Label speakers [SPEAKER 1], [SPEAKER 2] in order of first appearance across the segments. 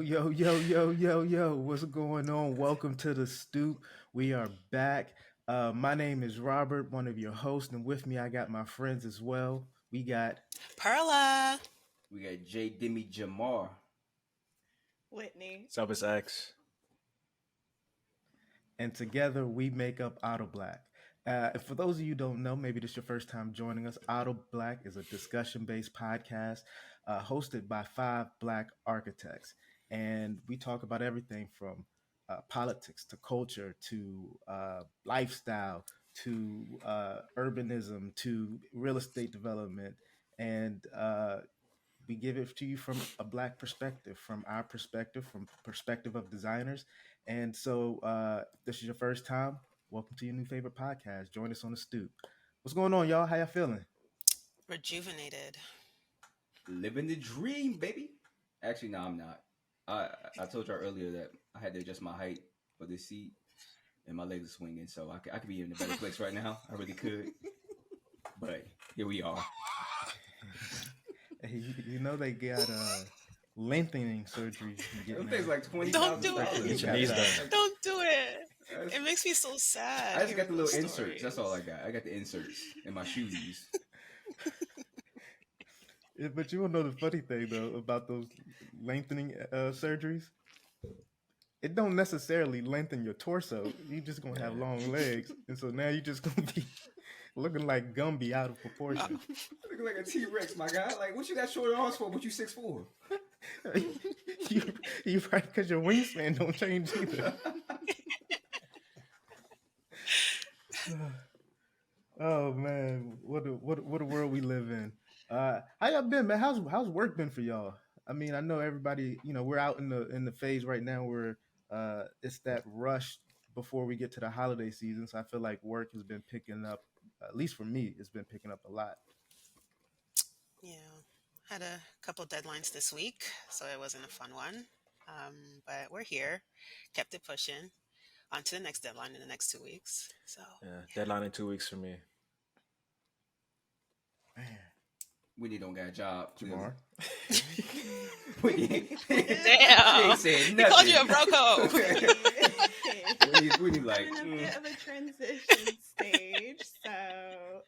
[SPEAKER 1] Yo. What's going on? Welcome to the stoop. We are back. My name is Robert, one of your hosts, and with me, I got my friends as well. We got,
[SPEAKER 2] Perla.
[SPEAKER 3] We got J. Demi Jamar.
[SPEAKER 4] Whitney.
[SPEAKER 5] Subus X.
[SPEAKER 1] and together we make up AutoBlack. And for those of you who don't know, maybe this is your first time joining us. AutoBlack is a discussion-based podcast hosted by five Black architects, and we talk about everything from politics to culture to lifestyle to urbanism to real estate development, and we give it to you from a Black perspective, from our perspective, from perspective of designers. And so, if this is your first time, welcome to your new favorite podcast. Join us on the stoop. What's going on, y'all? How y'all feeling?
[SPEAKER 2] Rejuvenated.
[SPEAKER 3] Living the dream, baby. Actually, no, I'm not. I told y'all earlier that I had to adjust my height for this seat, and my legs are swinging, so I could be in a better place right now. I really could. But here we are.
[SPEAKER 1] You know they got lengthening surgeries you can get
[SPEAKER 3] Them
[SPEAKER 1] now.
[SPEAKER 3] things like $20,000.
[SPEAKER 2] Don't do
[SPEAKER 1] Especially
[SPEAKER 2] it.
[SPEAKER 5] Get your knees done.
[SPEAKER 2] Don't do it.
[SPEAKER 3] That's-
[SPEAKER 2] It makes me so sad.
[SPEAKER 3] I just got the
[SPEAKER 2] hearing
[SPEAKER 3] little
[SPEAKER 2] those
[SPEAKER 3] inserts. That's all I
[SPEAKER 2] stories.
[SPEAKER 3] got. I got the inserts in my shoes.
[SPEAKER 1] Yeah, but you want to know the funny thing though about those lengthening surgeries? It don't necessarily lengthen your torso. You just gonna have long legs, and so now you just gonna be looking like Gumby out of proportion.
[SPEAKER 3] Looking like a T-Rex, my guy. Like, what you got short arms for? But you 6'4".
[SPEAKER 1] you right because your wingspan don't change either. Oh man, what a world we live in. How y'all been, man? How's work been for y'all? I mean, I know everybody. We're out in the phase right now where it's that rush before we get to the holiday season. So I feel like work has been picking up. At least for me, it's been picking up a lot.
[SPEAKER 2] Yeah. Had a couple deadlines this week, so it wasn't a fun one. But we're here. Kept it pushing. On to the next deadline in the next 2 weeks. So
[SPEAKER 5] Yeah, deadline in 2 weeks for me.
[SPEAKER 1] Man,
[SPEAKER 3] Whitney don't got a job.
[SPEAKER 1] Jamar.
[SPEAKER 3] Whitney, she
[SPEAKER 2] damn.
[SPEAKER 3] ain't said
[SPEAKER 2] He
[SPEAKER 3] nothing.
[SPEAKER 2] called you a broco.
[SPEAKER 3] Whitney like,
[SPEAKER 4] I'm in a bit of a transition stage, so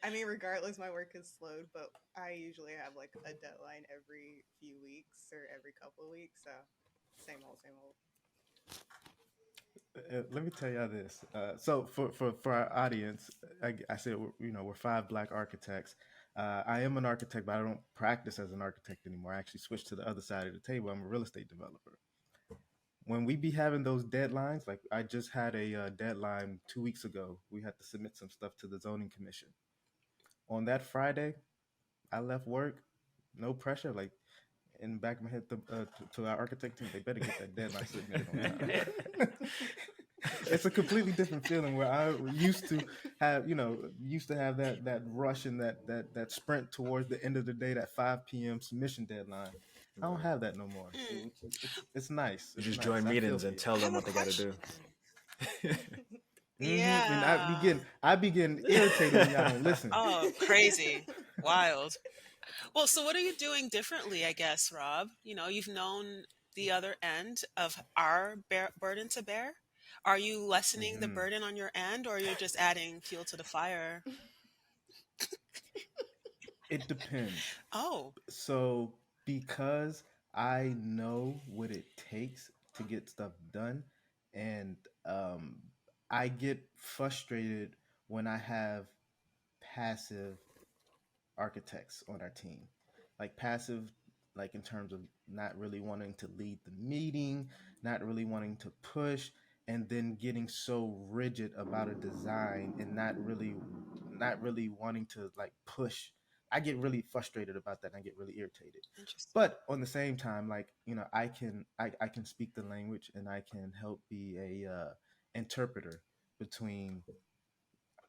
[SPEAKER 4] I mean, regardless, my work is slowed, but I usually have like a deadline every few weeks or every couple of weeks, so same old.
[SPEAKER 1] Let me tell y'all this. So for our audience, I said we're five Black architects. I am an architect, but I don't practice as an architect anymore. I actually switched to the other side of the table. I'm a real estate developer. When we be having those deadlines, like I just had a deadline 2 weeks ago, we had to submit some stuff to the zoning commission. On that Friday, I left work, no pressure. Like in the back of my head to our architect team, they better get that deadline submitted on time. It's a completely different feeling where I used to have that rush and that sprint towards the end of the day, that 5 p.m. submission deadline. I don't have that no more.
[SPEAKER 2] Mm.
[SPEAKER 1] It's nice.
[SPEAKER 5] You
[SPEAKER 1] It's
[SPEAKER 5] just
[SPEAKER 1] nice.
[SPEAKER 5] join
[SPEAKER 1] I feel
[SPEAKER 5] meetings
[SPEAKER 1] for
[SPEAKER 5] and
[SPEAKER 1] you.
[SPEAKER 5] tell
[SPEAKER 2] I
[SPEAKER 5] them
[SPEAKER 2] have a
[SPEAKER 5] what they got to
[SPEAKER 2] question.
[SPEAKER 5] do.
[SPEAKER 1] And
[SPEAKER 2] Yeah.
[SPEAKER 1] I begin irritated when y'all don't listen.
[SPEAKER 2] Oh, crazy. Wild. Well, so what are you doing differently, I guess, Rob? You've known the other end of our burden to bear. Are you lessening the
[SPEAKER 1] Hmm.
[SPEAKER 2] burden on your end, or you're just adding fuel to the fire?
[SPEAKER 1] It depends.
[SPEAKER 2] Oh,
[SPEAKER 1] So because I know what it takes to get stuff done, and um, I get frustrated when I have passive architects on our team. Like passive, like in terms of not really wanting to lead the meeting, not really wanting to push, and then getting so rigid about a design and not really wanting to like push. I get really frustrated about that and I get really irritated.
[SPEAKER 2] interesting.
[SPEAKER 1] But on the same time, like, I can speak the language and I can help be a interpreter between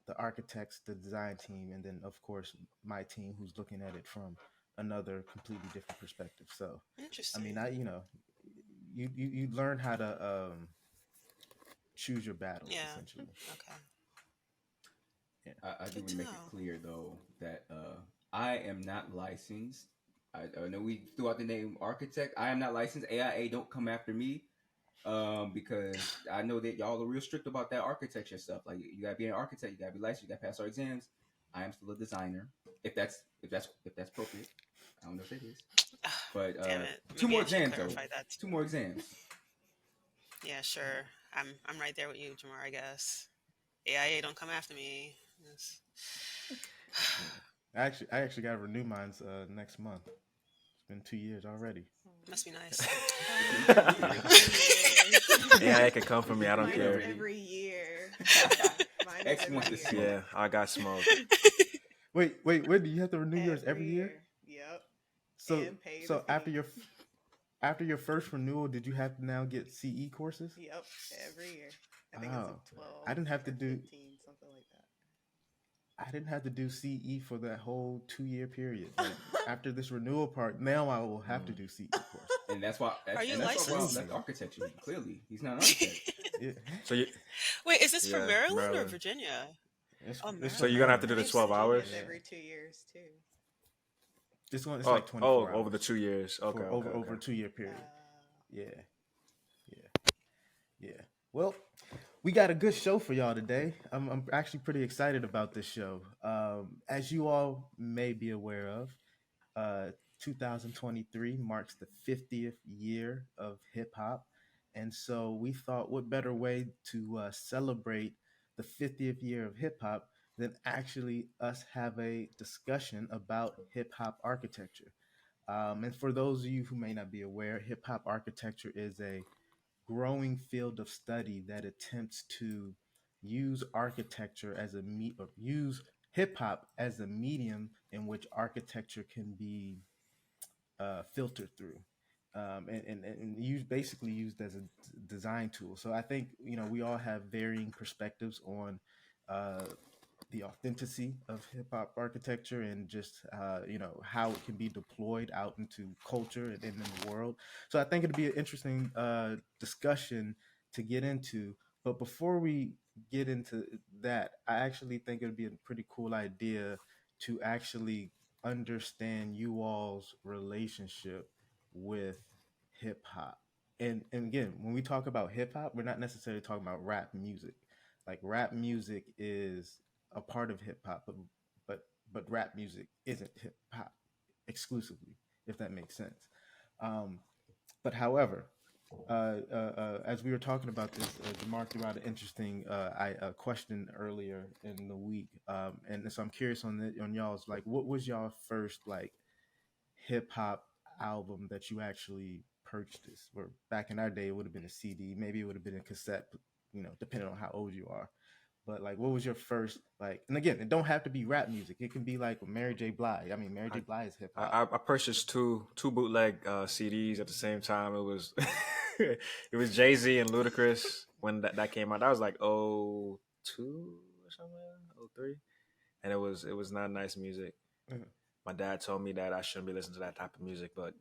[SPEAKER 1] the architects, the design team, and then of course my team who's looking at it from another completely different perspective. So I mean,
[SPEAKER 2] Interesting.
[SPEAKER 1] you learn how to choose your battles
[SPEAKER 2] Yeah.
[SPEAKER 1] essentially.
[SPEAKER 2] Okay.
[SPEAKER 3] I do
[SPEAKER 2] Good
[SPEAKER 3] want
[SPEAKER 2] to
[SPEAKER 3] to make it
[SPEAKER 2] know.
[SPEAKER 3] clear though that I am not licensed I know we threw out the name architect. I am not licensed. AIA don't come after me. Because I know that y'all are real strict about that architecture stuff. Like you gotta be an architect, you gotta be licensed, you gotta pass our exams. I am still a designer, if that's appropriate. I don't know if it is, but
[SPEAKER 2] Damn it.
[SPEAKER 3] two
[SPEAKER 2] Maybe
[SPEAKER 3] more
[SPEAKER 2] I should
[SPEAKER 3] exams though.
[SPEAKER 2] clarify that
[SPEAKER 3] Two
[SPEAKER 2] too.
[SPEAKER 3] more exams.
[SPEAKER 2] Yeah, sure. I'm right there with you, Jamar, I guess. AIA don't come after me. Yes.
[SPEAKER 1] I actually got to renew mine's next month. It's been 2 years already.
[SPEAKER 2] Must be nice.
[SPEAKER 3] It's been 2 years.
[SPEAKER 5] Yeah, it could come from me. I don't
[SPEAKER 4] Mine
[SPEAKER 5] care.
[SPEAKER 4] is every year. Mine is
[SPEAKER 3] X
[SPEAKER 4] every
[SPEAKER 3] wants to
[SPEAKER 4] year.
[SPEAKER 3] see.
[SPEAKER 5] Yeah, I got smoked.
[SPEAKER 1] Wait, do you have to renew yours every year?
[SPEAKER 4] Yep.
[SPEAKER 1] So
[SPEAKER 4] And pay
[SPEAKER 1] so
[SPEAKER 4] the
[SPEAKER 1] after
[SPEAKER 4] fee.
[SPEAKER 1] your first renewal, did you have to now get CE courses?
[SPEAKER 4] Yep, every year. I think it's
[SPEAKER 1] Oh,
[SPEAKER 4] like 12.
[SPEAKER 1] I didn't have to
[SPEAKER 4] or
[SPEAKER 1] do
[SPEAKER 4] 15, something like that.
[SPEAKER 1] I didn't have to do CE for that whole 2 year period. Like, after this renewal part, now I will have to do CE course.
[SPEAKER 3] And that's why.
[SPEAKER 2] Are you
[SPEAKER 3] and that's why Rob
[SPEAKER 2] licensed?
[SPEAKER 3] left architecture. Clearly, he's not an architect.
[SPEAKER 1] Yeah.
[SPEAKER 5] So you,
[SPEAKER 2] Wait, is this for
[SPEAKER 5] yeah,
[SPEAKER 2] Maryland or
[SPEAKER 5] Maryland.
[SPEAKER 2] Virginia?
[SPEAKER 1] It's,
[SPEAKER 2] Oh,
[SPEAKER 1] it's
[SPEAKER 5] So
[SPEAKER 1] for
[SPEAKER 5] you're gonna have to
[SPEAKER 1] Maryland.
[SPEAKER 5] do the
[SPEAKER 2] I
[SPEAKER 5] 12
[SPEAKER 2] think
[SPEAKER 5] hours.
[SPEAKER 4] It's
[SPEAKER 1] Yeah.
[SPEAKER 4] every 2 years too.
[SPEAKER 1] It's
[SPEAKER 5] Oh,
[SPEAKER 1] like 24 hours.
[SPEAKER 5] over the 2 years. Okay,
[SPEAKER 1] for
[SPEAKER 5] okay,
[SPEAKER 1] over a
[SPEAKER 5] okay.
[SPEAKER 1] 2 year period.
[SPEAKER 4] Uh,
[SPEAKER 1] Yeah. Well, we got a good show for y'all today. I'm actually pretty excited about this show. As you all may be aware of, 2023 marks the 50th year of hip hop. And so we thought, what better way to celebrate the 50th year of hip hop than actually us have a discussion about hip hop architecture? And for those of you who may not be aware, hip hop architecture is a growing field of study that attempts to use architecture as or use hip hop as a medium in which architecture can be filtered through, and basically used as a design tool. So I think we all have varying perspectives on uh, the authenticity of hip hop architecture and just how it can be deployed out into culture and in the world. So I think it'd be an interesting discussion to get into. But before we get into that, I actually think it'd be a pretty cool idea to actually understand you all's relationship with hip hop. And again, when we talk about hip hop, we're not necessarily talking about rap music. Like rap music is a part of hip hop, but but rap music isn't hip hop exclusively, if that makes sense. Um, but however, as we were talking about this, Jamar threw out an interesting question earlier in the week, and so I'm curious on y'all's, like, what was y'all first like hip hop album that you actually purchased? Or back in our day, it would have been a CD, maybe it would have been a cassette, depending on how old you are. But like, what was your first like? And again, it don't have to be rap music. It can be like Mary J. Blige. I mean, Mary J. Blige is hip hop.
[SPEAKER 5] I purchased two bootleg CDs at the same time. It was it was Jay-Z and Ludacris when that came out. That was like 02 or something, 03. And it was not nice music.
[SPEAKER 1] Mhm.
[SPEAKER 5] My dad told me that I shouldn't be listening to that type of music, but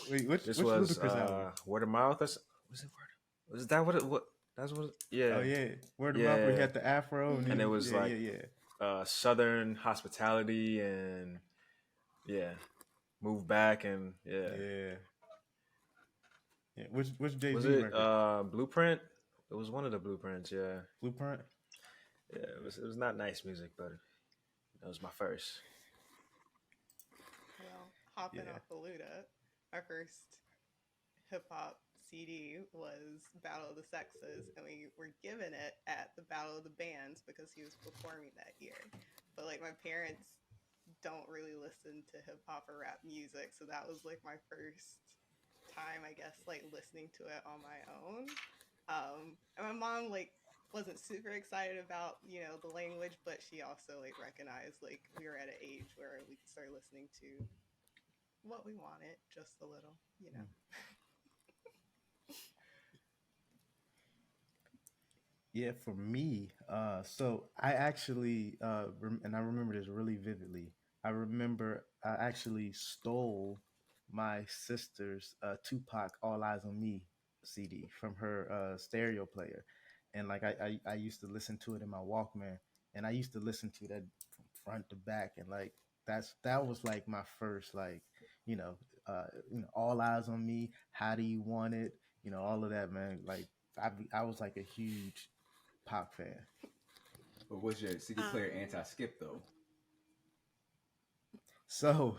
[SPEAKER 1] Wait, which
[SPEAKER 5] this
[SPEAKER 1] which
[SPEAKER 5] was
[SPEAKER 1] Ludacris album?
[SPEAKER 5] Word of Mouth. Was it Word? Was that what? That's what? Yeah.
[SPEAKER 1] Oh yeah, Word of Mouth. Where he
[SPEAKER 5] Yeah.
[SPEAKER 1] had the afro, and,
[SPEAKER 5] And it was like
[SPEAKER 1] yeah.
[SPEAKER 5] Southern Hospitality and Move Back and
[SPEAKER 1] Yeah. Which Jay
[SPEAKER 5] Was
[SPEAKER 1] Z
[SPEAKER 5] it
[SPEAKER 1] record?
[SPEAKER 5] Blueprint? It was one of the blueprints, yeah.
[SPEAKER 1] Blueprint.
[SPEAKER 5] Yeah, it was not nice music, but it was my first.
[SPEAKER 4] well, hopping
[SPEAKER 1] Yeah.
[SPEAKER 4] off the Luda, our first hip hop CD was Battle of the Sexes, and we were given it at the Battle of the Bands because he was performing that year. But like my parents don't really listen to hip hop or rap music, so that was like my first time, I guess, like listening to it on my own. And my mom like wasn't super excited about the language, but she also like recognized like we were at an age where we could start listening to what we wanted just a little.
[SPEAKER 1] Yeah, for me, so I actually, and I remember this really vividly. I remember I actually stole my sister's Tupac "All Eyes on Me" CD from her stereo player, and like I used to listen to it in my Walkman, and I used to listen to that from front to back, and like that was like my first like all eyes on me. How do you want it? All of that, man. Like I was like a huge Pac fan.
[SPEAKER 3] But was your CD player
[SPEAKER 2] Um,
[SPEAKER 3] anti-skip though?
[SPEAKER 1] So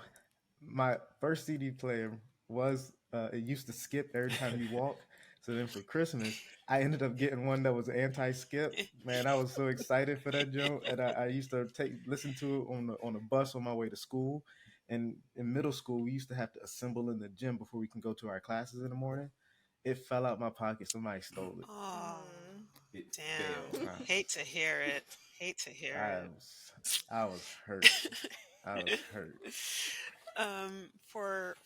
[SPEAKER 1] my first CD player was it used to skip every time you walk. So then for Christmas, I ended up getting one that was anti-skip. Man, I was so excited for that joke, and I used to listen to it on the bus on my way to school. And in middle school, we used to have to assemble in the gym before we can go to our classes in the morning. It fell out my pocket. Somebody stole it.
[SPEAKER 2] oh,
[SPEAKER 4] Mm.
[SPEAKER 3] It
[SPEAKER 2] damn.
[SPEAKER 3] failed.
[SPEAKER 2] Hate to hear it. Hate to hear
[SPEAKER 1] I
[SPEAKER 2] it.
[SPEAKER 1] was I was hurt. I was hurt.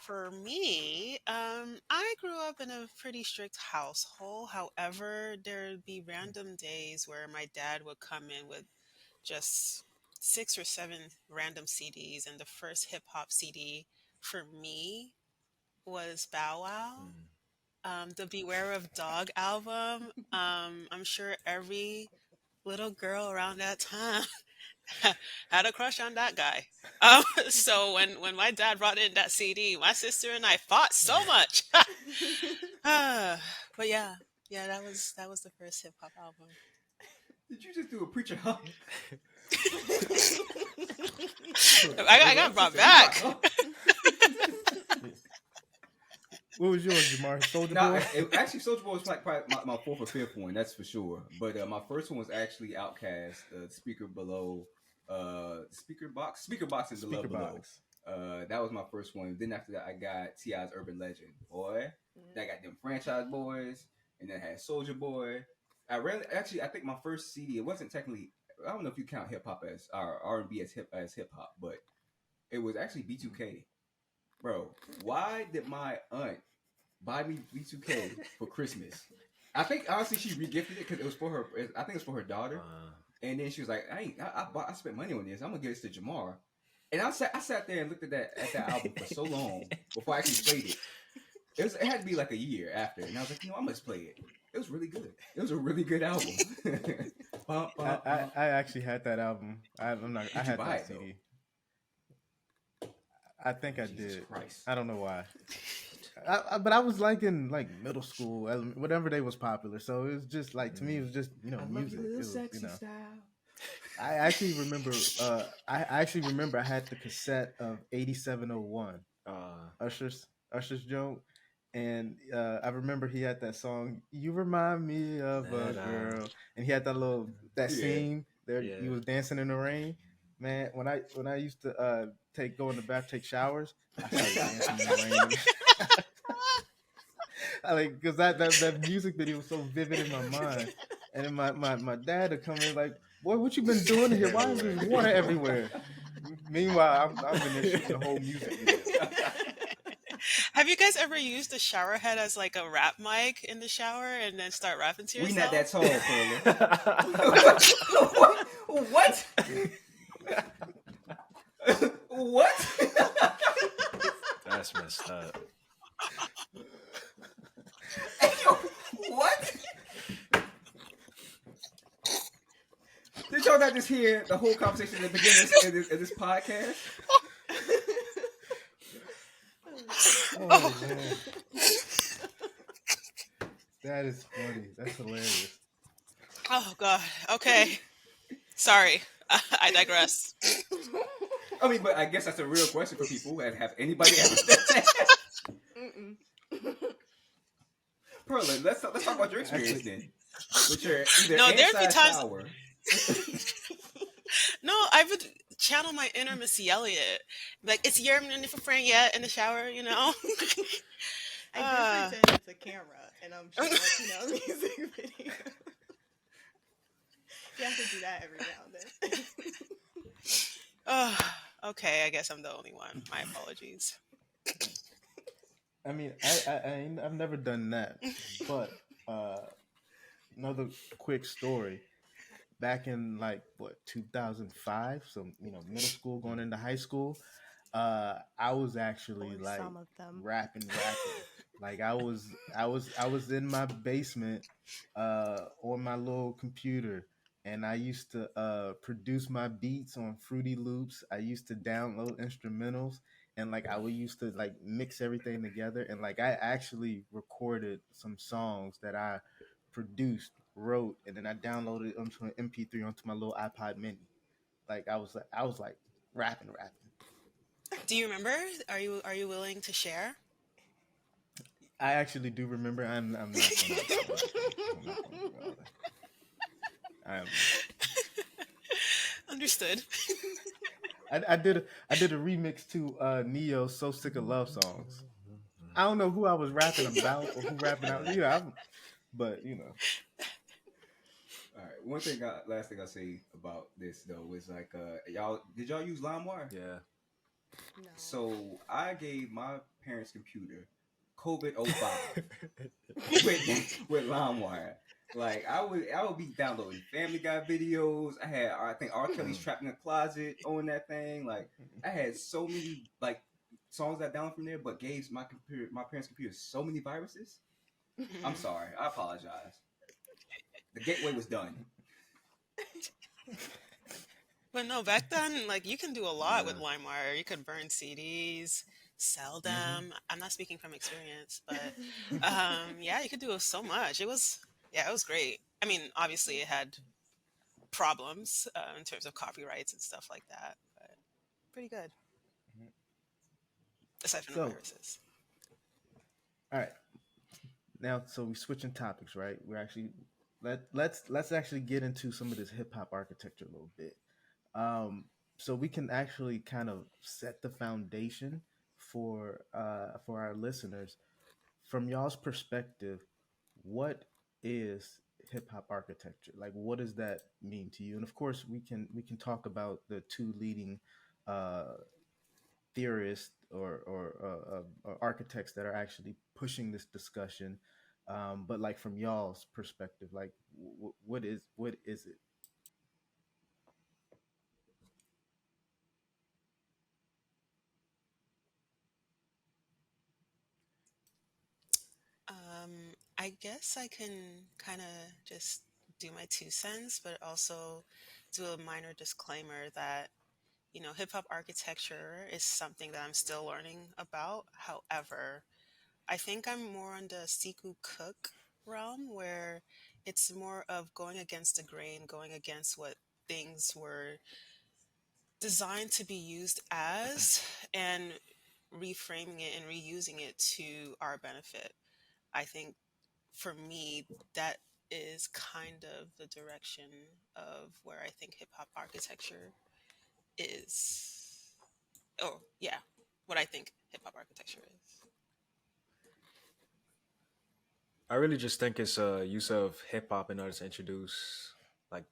[SPEAKER 2] For me, I grew up in a pretty strict household. However, there'd be random days where my dad would come in with just 6 or 7 random CDs, and the first hip hop CD for me was Bow Wow.
[SPEAKER 5] Mm.
[SPEAKER 2] The Beware of Dog album. I'm sure every little girl around that time had a crush on that guy. So when my dad brought in that CD, my sister and I fought so much. But yeah, that was the first hip hop album.
[SPEAKER 3] Did you just do a preacher hug?
[SPEAKER 2] I got brought back.
[SPEAKER 1] What was yours, Jamar? Soldier
[SPEAKER 3] Nah,
[SPEAKER 1] Boy?
[SPEAKER 3] actually, Soulja Boy was like probably my fourth or fifth one. That's for sure. But my first one was actually Outkast, Speaker Below, Speaker Box and the
[SPEAKER 1] Speaker
[SPEAKER 3] Love Below.
[SPEAKER 1] box.
[SPEAKER 3] That was my first one. Then after that, I got T.I.'s Urban Legend, boy. Then I got them Franchise Boys, and then I had Soldier Boy. I think my first CD. It wasn't technically. I don't know if you count hip hop as or R&B as hip hop, but it was actually B2K. Bro, why did my aunt buy me B2K for Christmas? I think honestly she regifted it because it was for her. I think it was for her daughter. And then she was like, I spent money on this. I'm gonna give this to Jamar. And I sat there and looked at that album for so long before I actually played it. It had to be like a year after, and I was like, I must play it. It was really good. It was a really good album.
[SPEAKER 1] I actually had that album. I'm not. I
[SPEAKER 3] Did you
[SPEAKER 1] had
[SPEAKER 3] buy
[SPEAKER 1] that
[SPEAKER 3] it, though?
[SPEAKER 1] CD. I think I
[SPEAKER 3] Jesus
[SPEAKER 1] did.
[SPEAKER 3] Christ.
[SPEAKER 1] I don't know why. But I was like in like middle school, whatever day was popular. So it was just like to me, it was just music. It was,
[SPEAKER 3] style.
[SPEAKER 1] I actually remember. I had the cassette of 8701 Usher's joke, and I remember he had that song. You remind me of a girl, and he had that scene there.
[SPEAKER 5] Yeah.
[SPEAKER 1] He was dancing in the rain. Man, when I used to go in the bath, take showers, I started dancing in the rain. Because that music video was so vivid in my mind, and then my dad would come in like, boy, what you been doing here? Why is there water everywhere? Meanwhile, I'm in there shooting the whole music video.
[SPEAKER 2] Have you guys ever used a shower head as like a rap mic in the shower and then start rapping to
[SPEAKER 3] We
[SPEAKER 2] yourself?
[SPEAKER 3] not that tall, Perla. What? What?
[SPEAKER 5] That's messed up.
[SPEAKER 3] What? Did y'all not just hear the whole conversation at the beginning of this podcast?
[SPEAKER 1] Oh man, that is funny. That's hilarious.
[SPEAKER 2] Oh god. Okay. Sorry. I digress.
[SPEAKER 3] I mean, but I guess that's a real question for people. Have anybody ever said that?
[SPEAKER 4] Mm-mm.
[SPEAKER 3] Perla, let's talk about your experience then. With your either
[SPEAKER 2] No, there'd be
[SPEAKER 3] inside
[SPEAKER 2] times-
[SPEAKER 3] shower.
[SPEAKER 2] No, I would channel my inner Miss Elliott. Like, it's your for friend yet in the shower, you know?
[SPEAKER 4] I did pretend it's a camera, and I'm sure that's, music video. You have to do that every now and then.
[SPEAKER 2] Okay, I guess I'm the only one. My apologies.
[SPEAKER 1] I mean, I've never done that, but another quick story. Back in 2005, so middle school going into high school, I was actually
[SPEAKER 4] Or
[SPEAKER 1] like
[SPEAKER 4] some of them.
[SPEAKER 1] rapping. Like I was in my basement on my little computer, and I used to produce my beats on Fruity Loops. I used to download instrumentals, and like I would used to like mix everything together, and like I actually recorded some songs that I produced, wrote, and then I downloaded it onto an MP3 onto my little iPod Mini. Like I was like rapping.
[SPEAKER 2] Do you remember? Are you willing to share?
[SPEAKER 1] I actually do remember. I'm not gonna I'm not gonna do all that.
[SPEAKER 2] Understood.
[SPEAKER 1] I did a remix to Neo's "So Sick of Love Songs." I don't know who I was rapping about or who rapping out. But
[SPEAKER 3] All right. Last thing I'll say about this though was like, did y'all use LimeWire?
[SPEAKER 5] Yeah.
[SPEAKER 4] No.
[SPEAKER 3] So I gave my parents' computer COVID 05 with LimeWire. Like I would be downloading Family Guy videos. I think R. Kelly's Trapped in a Closet on that thing. Like I had so many like songs that I downloaded from there, but gave my parents' computer so many viruses. I'm sorry. I apologize. The gateway was done.
[SPEAKER 2] But no, back then, like you can do a lot with
[SPEAKER 5] Yeah.
[SPEAKER 2] LimeWire. You could burn CDs, sell them. I'm not speaking from experience, but yeah, you could do so much. It was great. I mean, obviously, it had problems in terms of copyrights and stuff like that, but pretty good aside from the
[SPEAKER 1] so
[SPEAKER 2] viruses.
[SPEAKER 1] all right. Now, so we're switching topics, right? We're actually let's actually get into some of this hip hop architecture a little bit, so we can actually kind of set the foundation for our listeners from y'all's perspective. What is hip hop architecture? Like, what does that mean to you? And of course, we can talk about the two leading uh, theorists or architects that are actually pushing this discussion. But like from y'all's perspective, like what is it?
[SPEAKER 2] I guess I can kind of just do my 2 cents, but also do a minor disclaimer that hip hop architecture is something that I'm still learning about. However, I think I'm more on the Siku Cook realm where it's more of going against the grain, going against what things were designed to be used as, and reframing it and reusing it to our benefit. I think for me, that is kind of the direction of where I think hip hop architecture is. Oh, yeah, what I think hip hop architecture is.
[SPEAKER 5] I really just think it's a use of hip hop in order to introduce like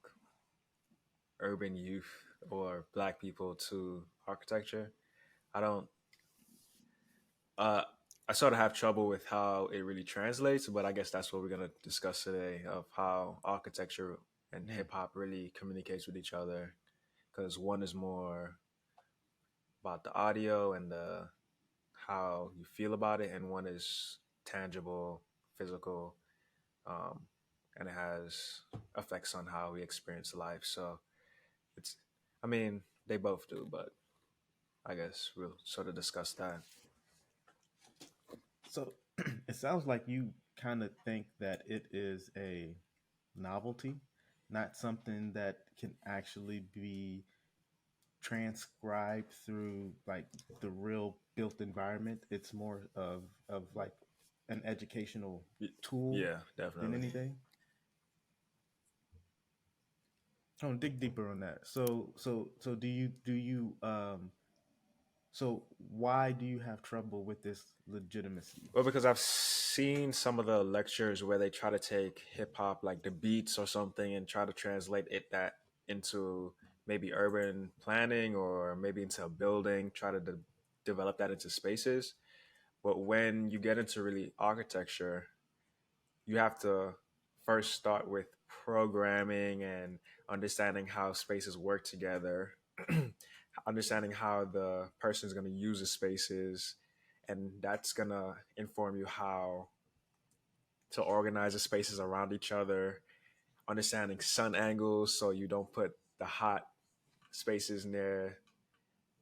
[SPEAKER 5] urban youth or black people to architecture. I don't uh I sort of have trouble with how it really translates, but I guess that's what we're gonna discuss today of how architecture and
[SPEAKER 1] Mm.
[SPEAKER 5] hip hop really communicates with each other. Because one is more about the audio and the how you feel about it, and one is tangible, physical, um, and it has effects on how we experience life. So it's, I mean, they both do, but I guess we'll sort of discuss that.
[SPEAKER 1] So it sounds like you kind of think that it is a novelty, not something that can actually be transcribed through like the real built environment. It's more of like an educational
[SPEAKER 5] Y-
[SPEAKER 1] tool
[SPEAKER 5] Yeah,
[SPEAKER 1] than
[SPEAKER 5] definitely.
[SPEAKER 1] anything. Oh, dig deeper on that. So so why do you have trouble with this legitimacy?
[SPEAKER 5] Well, because I've seen some of the lectures where they try to take hip hop, like the beats or something, and try to translate it that into maybe urban planning or maybe into a building, try to develop that into spaces. But when you get into really architecture, you have to first start with programming and understanding how spaces work together, understanding how the person is going to use the spaces, and that's going to inform you how to organize the spaces around each other understanding sun angles so you don't put the hot spaces near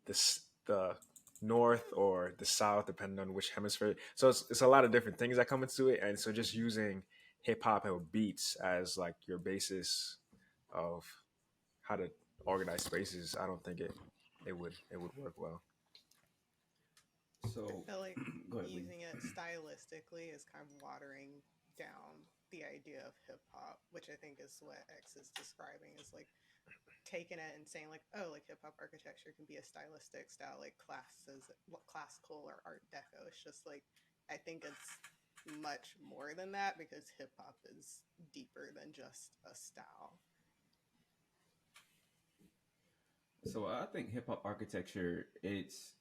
[SPEAKER 5] the north or the south, depending on which hemisphere. So it's a lot of different things that come into it, and so just using hip hop and beats as like your basis of how to organize spaces, I don't think it would work well.
[SPEAKER 4] I
[SPEAKER 3] So,
[SPEAKER 4] feel like
[SPEAKER 3] go ahead, Lee.
[SPEAKER 4] using it stylistically is kind of watering down the idea of hip hop, which I think is what X is describing, is like taking it and saying like, oh, like hip hop architecture can be a stylistic style, like classical or Art Deco. It's just like I think it's much more than that because hip hop is deeper than just a style.
[SPEAKER 3] So I think hip hop architecture it's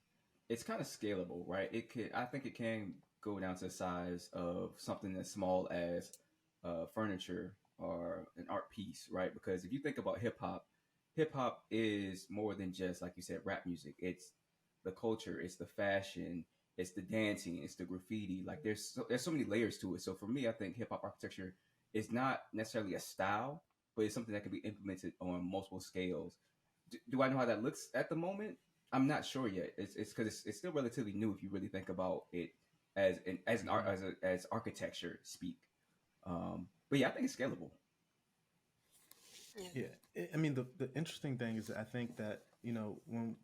[SPEAKER 3] kind of scalable, right? I think it can go down to the size of something as small as furniture or an art piece, right? Because if you think about hip hop is more than just like you said rap music. It's the culture, it's the fashion, it's the dancing, it's the graffiti. Like there's so many layers to it. So for me, I think hip hop architecture is not necessarily a style, but it's something that can be implemented on multiple scales. Do I know how that looks at the moment? I'm not sure yet. It's because it's still relatively new if you really think about it as an art as architecture speak. But yeah, I think it's scalable.
[SPEAKER 2] Yeah.
[SPEAKER 1] Yeah, I mean the interesting thing is that I think that when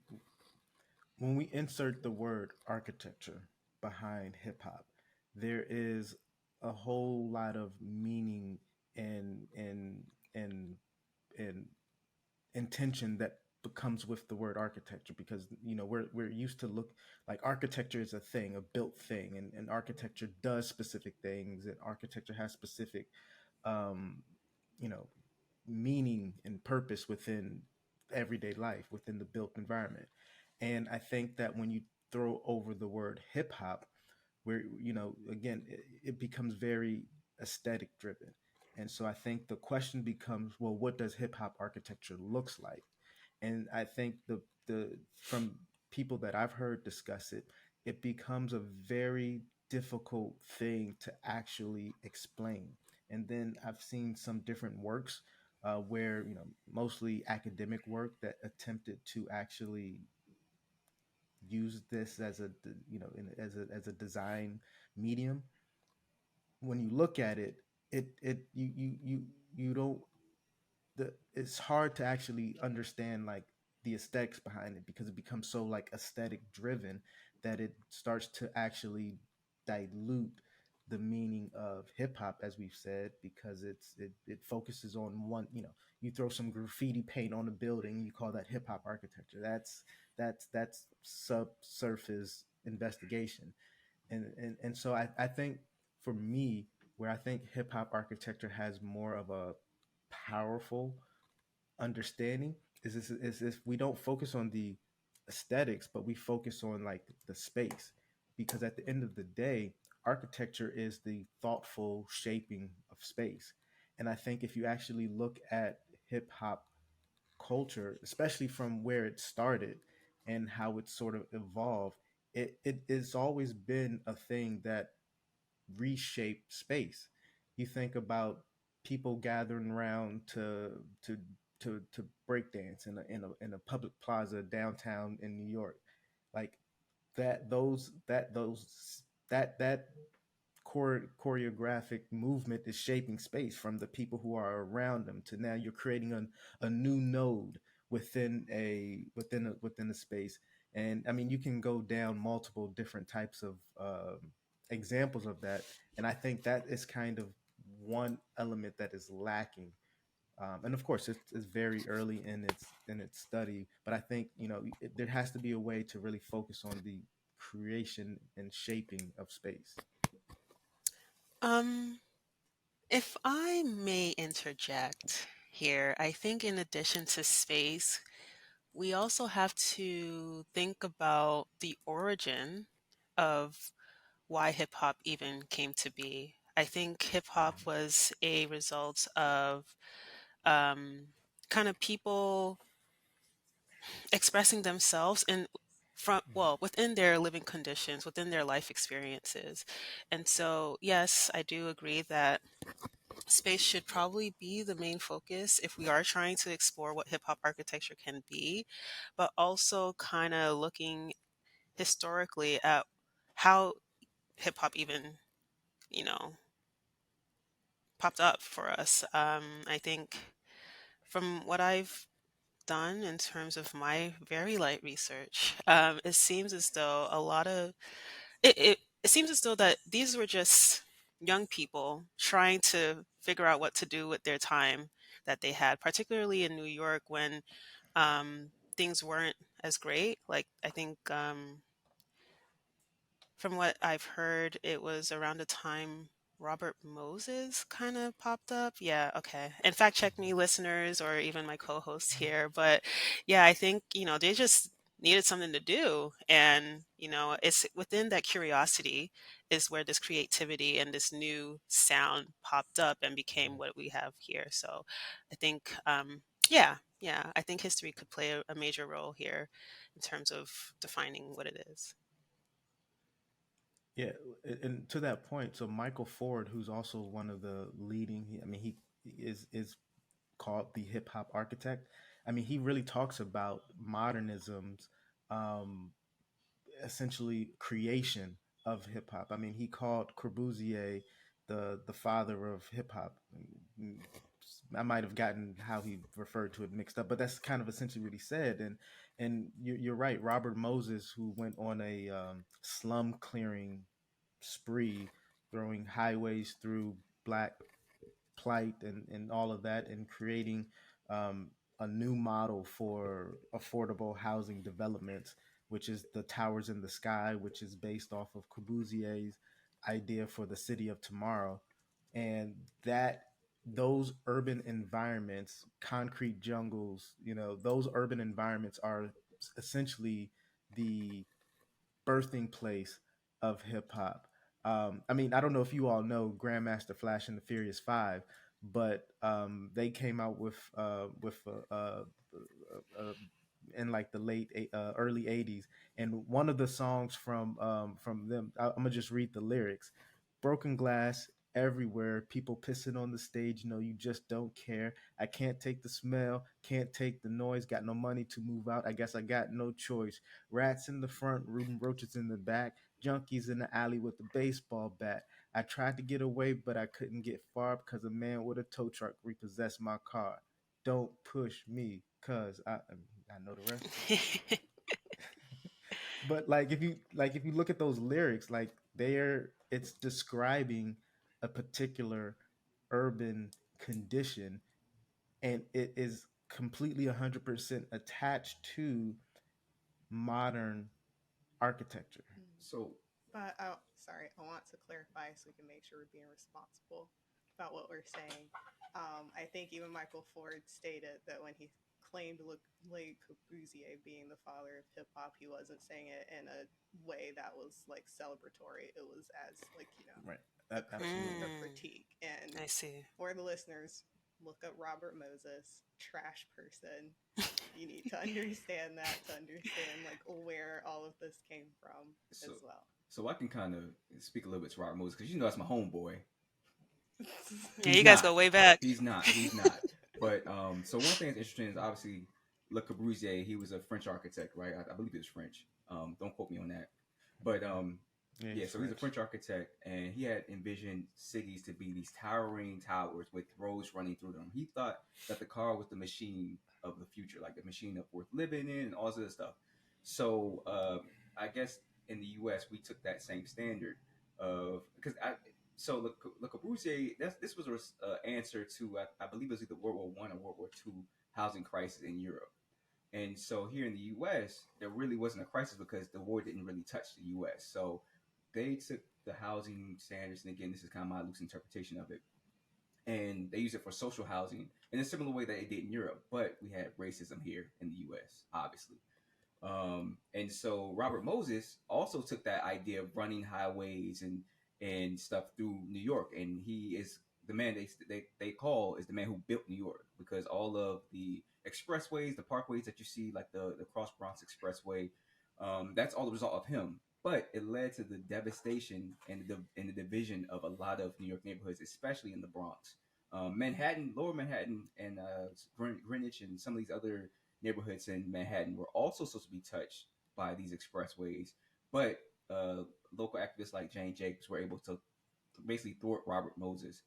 [SPEAKER 1] we insert the word architecture behind hip hop, there is a whole lot of meaning and and and intention that comes with the word architecture, because we're used to look like architecture is a thing, a built thing, and architecture does specific things, and architecture has specific um you know meaning and purpose within everyday life, within the built environment. And I think that when you throw over the word hip hop, where again it becomes very aesthetic driven. And so I think the question becomes, well, what does hip hop architecture looks like? And I think the from people that I've heard discuss it, it becomes a very difficult thing to actually explain. And then I've seen some different works where mostly academic work that attempted to actually use this as a as a design medium. When you look at it, you don't it's hard to actually understand like the aesthetics behind it, because it becomes so like aesthetic driven that it starts to actually dilute the meaning of hip hop, as we've said, because it focuses on one. You throw some graffiti paint on a building, you call that hip hop architecture. That's subsurface investigation. And so I think, for me, where I think hip hop architecture has more of a powerful understanding is if we don't focus on the aesthetics, but we focus on like the space. Because at the end of the day, architecture is the thoughtful shaping of space. And I think if you actually look at hip hop culture, especially from where it started and how it sort of evolved, it has always been a thing that reshape space. You think about people gathering around to break dance in a public plaza downtown in New York, like that choreographic movement is shaping space from the people who are around them to now you're creating a new node within a space. And I mean, you can go down multiple different types of examples of that. And I think that is kind of one element that is lacking. And of course, it's very early in its study, but I think there has to be a way to really focus on the creation and shaping of space.
[SPEAKER 2] Um, if I may interject here, I think in addition to space, we also have to think about the origin of why hip hop even came to be. I think hip hop was a result of um, kind of people expressing themselves in from within their living conditions, within their life experiences. And so yes, I do agree that space should probably be the main focus if we are trying to explore what hip hop architecture can be, but also kind of looking historically at how hip hop even, you know, popped up for us. I think from what I've done in terms of my very light research, it seems as though a lot of it seems as though that these were just young people trying to figure out what to do with their time that they had, particularly in New York when things weren't as great. Like I think from what I've heard, it was around the time Robert Moses kind of popped up. Yeah, okay. And fact check me, listeners, or even my co hosts here. But yeah, I think, they just needed something to do. And, it's within that curiosity is where this creativity and this new sound popped up and became what we have here. So I think, yeah, I think history could play a major role here in terms of defining what it is.
[SPEAKER 1] Yeah, and to that point, so Michael Ford, who's also one of the leading, I mean, he is called the hip hop architect. I mean, he really talks about modernism's um, essentially creation of hip hop. I mean, he called Corbusier the father of hip hop. I might have gotten how he referred to it mixed up, but that's kind of essentially what he said. And you're right. Robert Moses, who went on a slum clearing spree, throwing highways through black plight and all of that, and creating a new model for affordable housing development, which is the Towers in the Sky, which is based off of Corbusier's idea for the city of tomorrow. And that those urban environments, concrete jungles, those urban environments are essentially the birthing place of hip hop. I mean, I don't know if you all know Grandmaster Flash and the Furious Five, but they came out with in like the early '80s, and one of the songs from them, I'm gonna just read the lyrics: "Broken glass everywhere, people pissing on the stage. No, you just don't care. I can't take the smell, can't take the noise. Got no money to move out. I guess I got no choice. Rats in the front room, roaches in the back, junkies in the alley with a baseball bat. I tried to get away, but I couldn't get far because a man with a tow truck repossessed my car. Don't push me, cause I know the rest." But if you look at those lyrics, like it's describing a particular urban condition, and it is completely 100% attached to modern architecture.
[SPEAKER 3] So
[SPEAKER 4] But sorry, I want to clarify so we can make sure we're being responsible about what we're saying. I think even Michael Ford stated that when he claimed Le Corbusier being the father of hip hop, he wasn't saying it in a way that was like celebratory. It was as like
[SPEAKER 1] Right.
[SPEAKER 4] a,
[SPEAKER 1] Absolutely.
[SPEAKER 4] a
[SPEAKER 2] Mm,
[SPEAKER 4] critique. And
[SPEAKER 2] I see.
[SPEAKER 4] for the listeners, look up Robert Moses, trash person. You need to understand that to understand like where all of this came from
[SPEAKER 3] so
[SPEAKER 4] as well.
[SPEAKER 3] so I can kind of speak a little bit to Robert Moses because that's my homeboy.
[SPEAKER 2] Yeah,
[SPEAKER 3] He's
[SPEAKER 2] you guys
[SPEAKER 3] not.
[SPEAKER 2] go way back.
[SPEAKER 3] He's not. He's not. But so one thing that's interesting is obviously Le Corbusier. He was a French architect, right? I believe he was French. Don't quote me on that. But
[SPEAKER 1] Yeah,
[SPEAKER 3] yeah,
[SPEAKER 1] he's
[SPEAKER 3] so he's a
[SPEAKER 1] French.
[SPEAKER 3] French architect, and he had envisioned cities to be these towering towers with roads running through them. He thought that the car was the machine of the future, like the machine of worth living in, and all this other stuff. So I guess in the U.S. we took that same standard of because so Le Corbusier, this was an answer to I believe it was either World War I or World War II housing crisis in Europe. And so here in the U.S., there really wasn't a crisis because the war didn't really touch the U.S. So they took the housing standards, and again, this is kind of my loose interpretation of it, and they used it for social housing in a similar way that they did in Europe. But we had racism here in the U.S., obviously. And so Robert Moses also took that idea of running highways and stuff through New York, and he is the man they call is the man who built New York because all of the expressways, the parkways that you see, like the Cross Bronx Expressway, that's all the result of him. But it led to the devastation and the division of a lot of New York neighborhoods, especially in the Bronx. Manhattan, Lower Manhattan, and Greenwich, and some of these other neighborhoods in Manhattan were also supposed to be touched by these expressways, but uh, local activists like Jane Jacobs were able to basically thwart Robert Moses.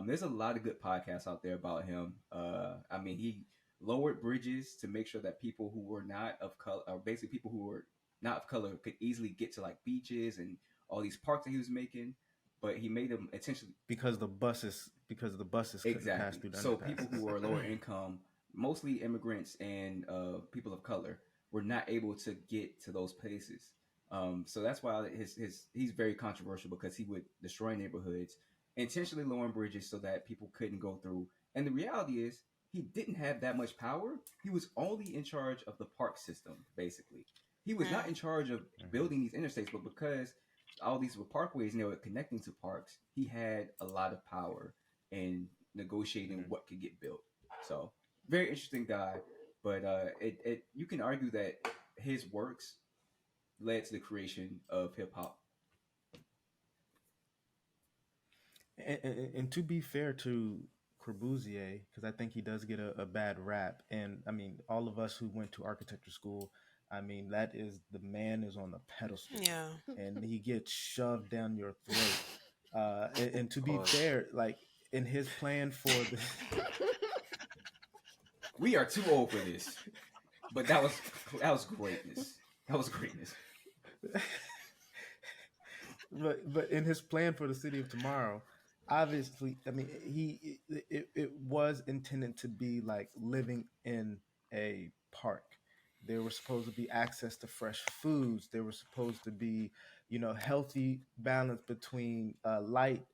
[SPEAKER 3] There's a lot of good podcasts out there about him. I mean, he lowered bridges to make sure that people who were not of color, or basically people who were not of color, could easily get to like beaches and all these parks that he was making. But he made them intentionally
[SPEAKER 1] because the buses couldn't pass
[SPEAKER 3] exactly.
[SPEAKER 1] through the
[SPEAKER 3] So people who
[SPEAKER 1] underpasses.
[SPEAKER 3] were lower income, mostly immigrants and people of color, were not able to get to those places. So that's why he's very controversial because he would destroy neighborhoods, intentionally lowering bridges so that people couldn't go through. And the reality is, he didn't have that much power. He was only in charge of the park system, basically. He was not in charge of
[SPEAKER 1] Mhm.
[SPEAKER 3] building these interstates, but because all these were parkways and they were connecting to parks, he had a lot of power in negotiating
[SPEAKER 1] Mhm.
[SPEAKER 3] what could get built. So very interesting guy, but it you can argue that his works led to the creation of hip hop.
[SPEAKER 1] And to be fair to Corbusier, because I think he does get a bad rap, and I mean, all of us who went to architecture school, I mean, that is the man is on the pedestal,
[SPEAKER 2] Yeah.
[SPEAKER 1] and he gets shoved down your throat. And to be
[SPEAKER 5] Pause.
[SPEAKER 1] fair, like in his plan for the,
[SPEAKER 3] We are too old for this, but that was greatness. That was greatness.
[SPEAKER 1] but in his plan for the city of tomorrow, obviously, I mean, it was intended to be like living in a park. There was supposed to be access to fresh foods. There was supposed to be, healthy balance between light,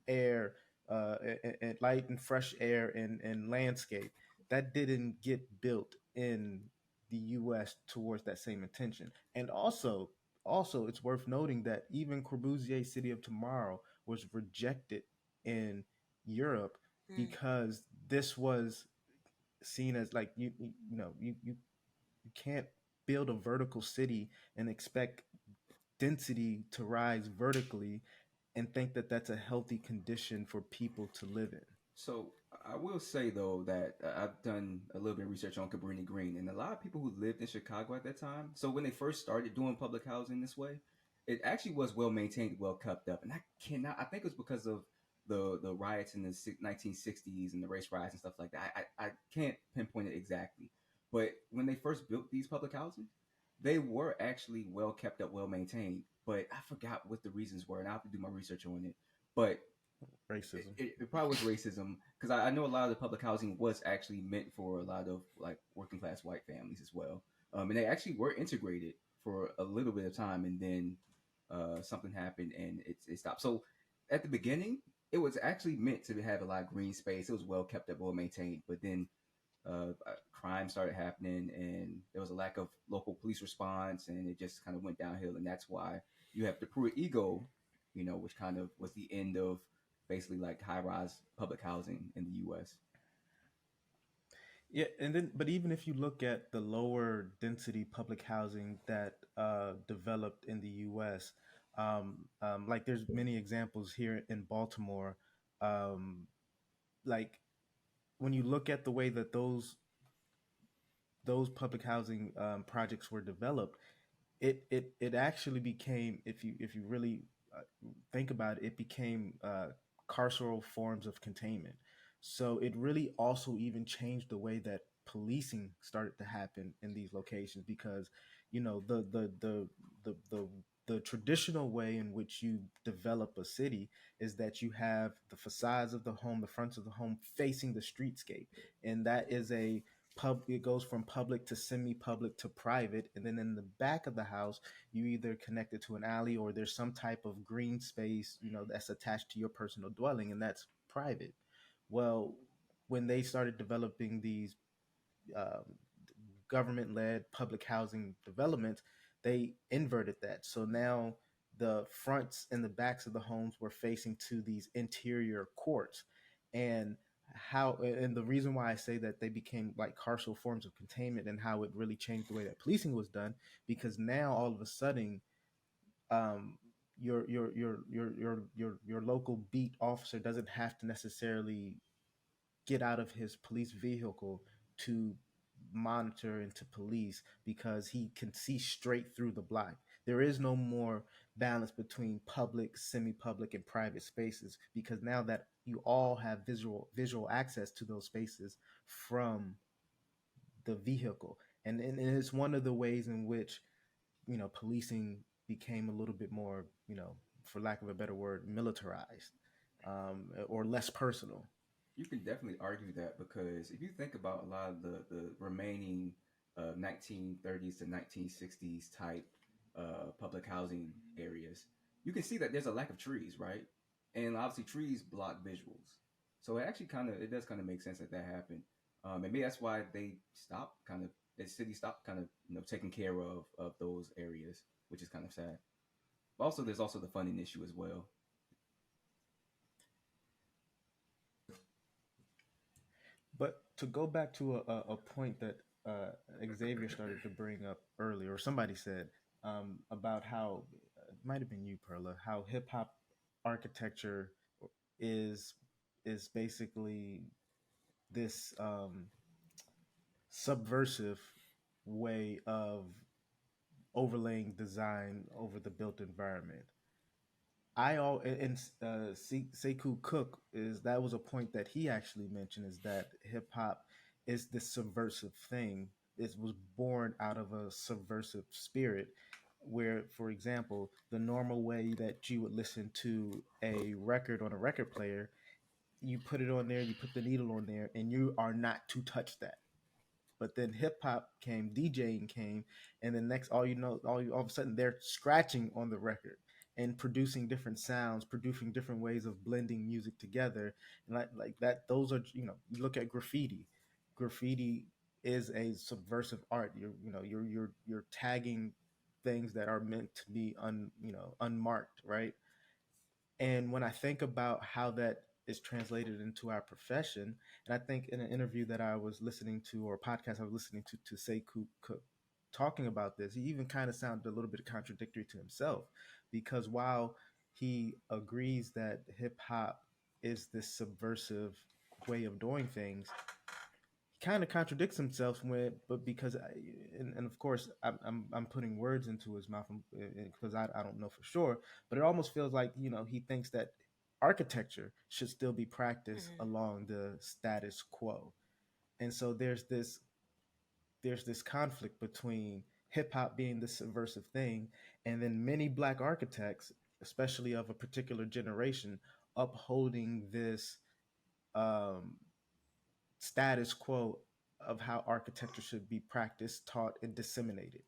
[SPEAKER 1] air, and light and fresh air and landscape. That didn't get built in the U.S. towards that same intention. And also, it's worth noting that even Corbusier's City of Tomorrow was rejected in Europe
[SPEAKER 2] Mm.
[SPEAKER 1] because this was seen as like you can't build a vertical city and expect density to rise vertically and think that that's a healthy condition for people to live in.
[SPEAKER 3] So I will say though that I've done a little bit of research on Cabrini Green, and a lot of people who lived in Chicago at that time. So when they first started doing public housing this way, it actually was well maintained, well kept up. And I cannot. I think it was because of the riots in the 1960s and the race riots and stuff like that. I can't pinpoint it exactly, but when they first built these public housing, they were actually well kept up, well maintained. But I forgot what the reasons were, and I have to do my research on it. But
[SPEAKER 1] Racism.
[SPEAKER 3] it probably was racism because I know a lot of the public housing was actually meant for a lot of like working class white families as well, and they actually were integrated for a little bit of time, and then something happened and it stopped. So at the beginning, it was actually meant to have a lot of green space. It was well kept up, well maintained, but then crime started happening, and there was a lack of local police response, and it just kind of went downhill. And that's why you have the Pruitt Ego, which kind of was the end of basically like high rise public housing in the U.S.
[SPEAKER 1] Yeah, and then but even if you look at the lower density public housing that developed in the U.S., like there's many examples here in Baltimore. Um, like when you look at the way that those public housing projects were developed, it actually became, if you really uh, think about it, it became carceral forms of containment. So it really also even changed the way that policing started to happen in these locations because the traditional way in which you develop a city is that you have the facades of the home, the fronts of the home facing the streetscape, and that is a it goes from public to semi-public to private, and then in the back of the house you either connect it to an alley or there's some type of green space that's attached to your personal dwelling, and that's private. Well, when they started developing these um, government-led public housing developments, they inverted that. So now the fronts and the backs of the homes were facing to these interior courts, and the reason why I say that they became like carceral forms of containment and how it really changed the way that policing was done, because now all of a sudden um, your local beat officer doesn't have to necessarily get out of his police vehicle to monitor and to police because he can see straight through the block. There is no more balance between public, semi-public, and private spaces because now that you all have visual access to those spaces from the vehicle, and it's one of the ways in which policing became a little bit more, for lack of a better word, militarized, or less personal.
[SPEAKER 3] You can definitely argue that because if you think about a lot of the remaining 1930s to 1960s type public housing areas, you can see that there's a lack of trees, right? And obviously trees block visuals. So it actually it does kind of make sense that that happened. And maybe that's why they stopped the city stopped taking care of those areas, which is kind of sad. But also, there's also the funding issue as well.
[SPEAKER 1] But to go back to a point that Xavier started to bring up earlier, or somebody said, about how it might have been you, Perla, how hip hop architecture is is basically this subversive way of overlaying design over the built environment. I all and Sekou Cook is that was a point that he actually mentioned, is that hip hop is this subversive thing. It was born out of a subversive spirit, where, for example, the normal way that you would listen to a record on a record player, you put it on there, you put the needle on there, and you are not to touch that. But then hip hop came, DJing came, and then next, all of a sudden they're scratching on the record and producing different sounds, producing different ways of blending music together, and like that. Those are, you look at graffiti. Graffiti is a subversive art. You're tagging things that are meant to be unmarked, right? And when I think about how that is translated into our profession, and I think in an interview that I was listening to, or a podcast I was listening to Sekou Cook talking about this, he even kind of sounded a little bit contradictory to himself, because while he agrees that hip hop is this subversive way of doing things, kind of contradicts himself with, but because and of course I'm putting words into his mouth because I don't know for sure, but it almost feels like he thinks that architecture should still be practiced
[SPEAKER 2] Mhm.
[SPEAKER 1] along the status quo. And so there's this conflict between hip hop being this subversive thing, and then many black architects, especially of a particular generation, upholding this um status quo of how architecture should be practiced, taught, and disseminated.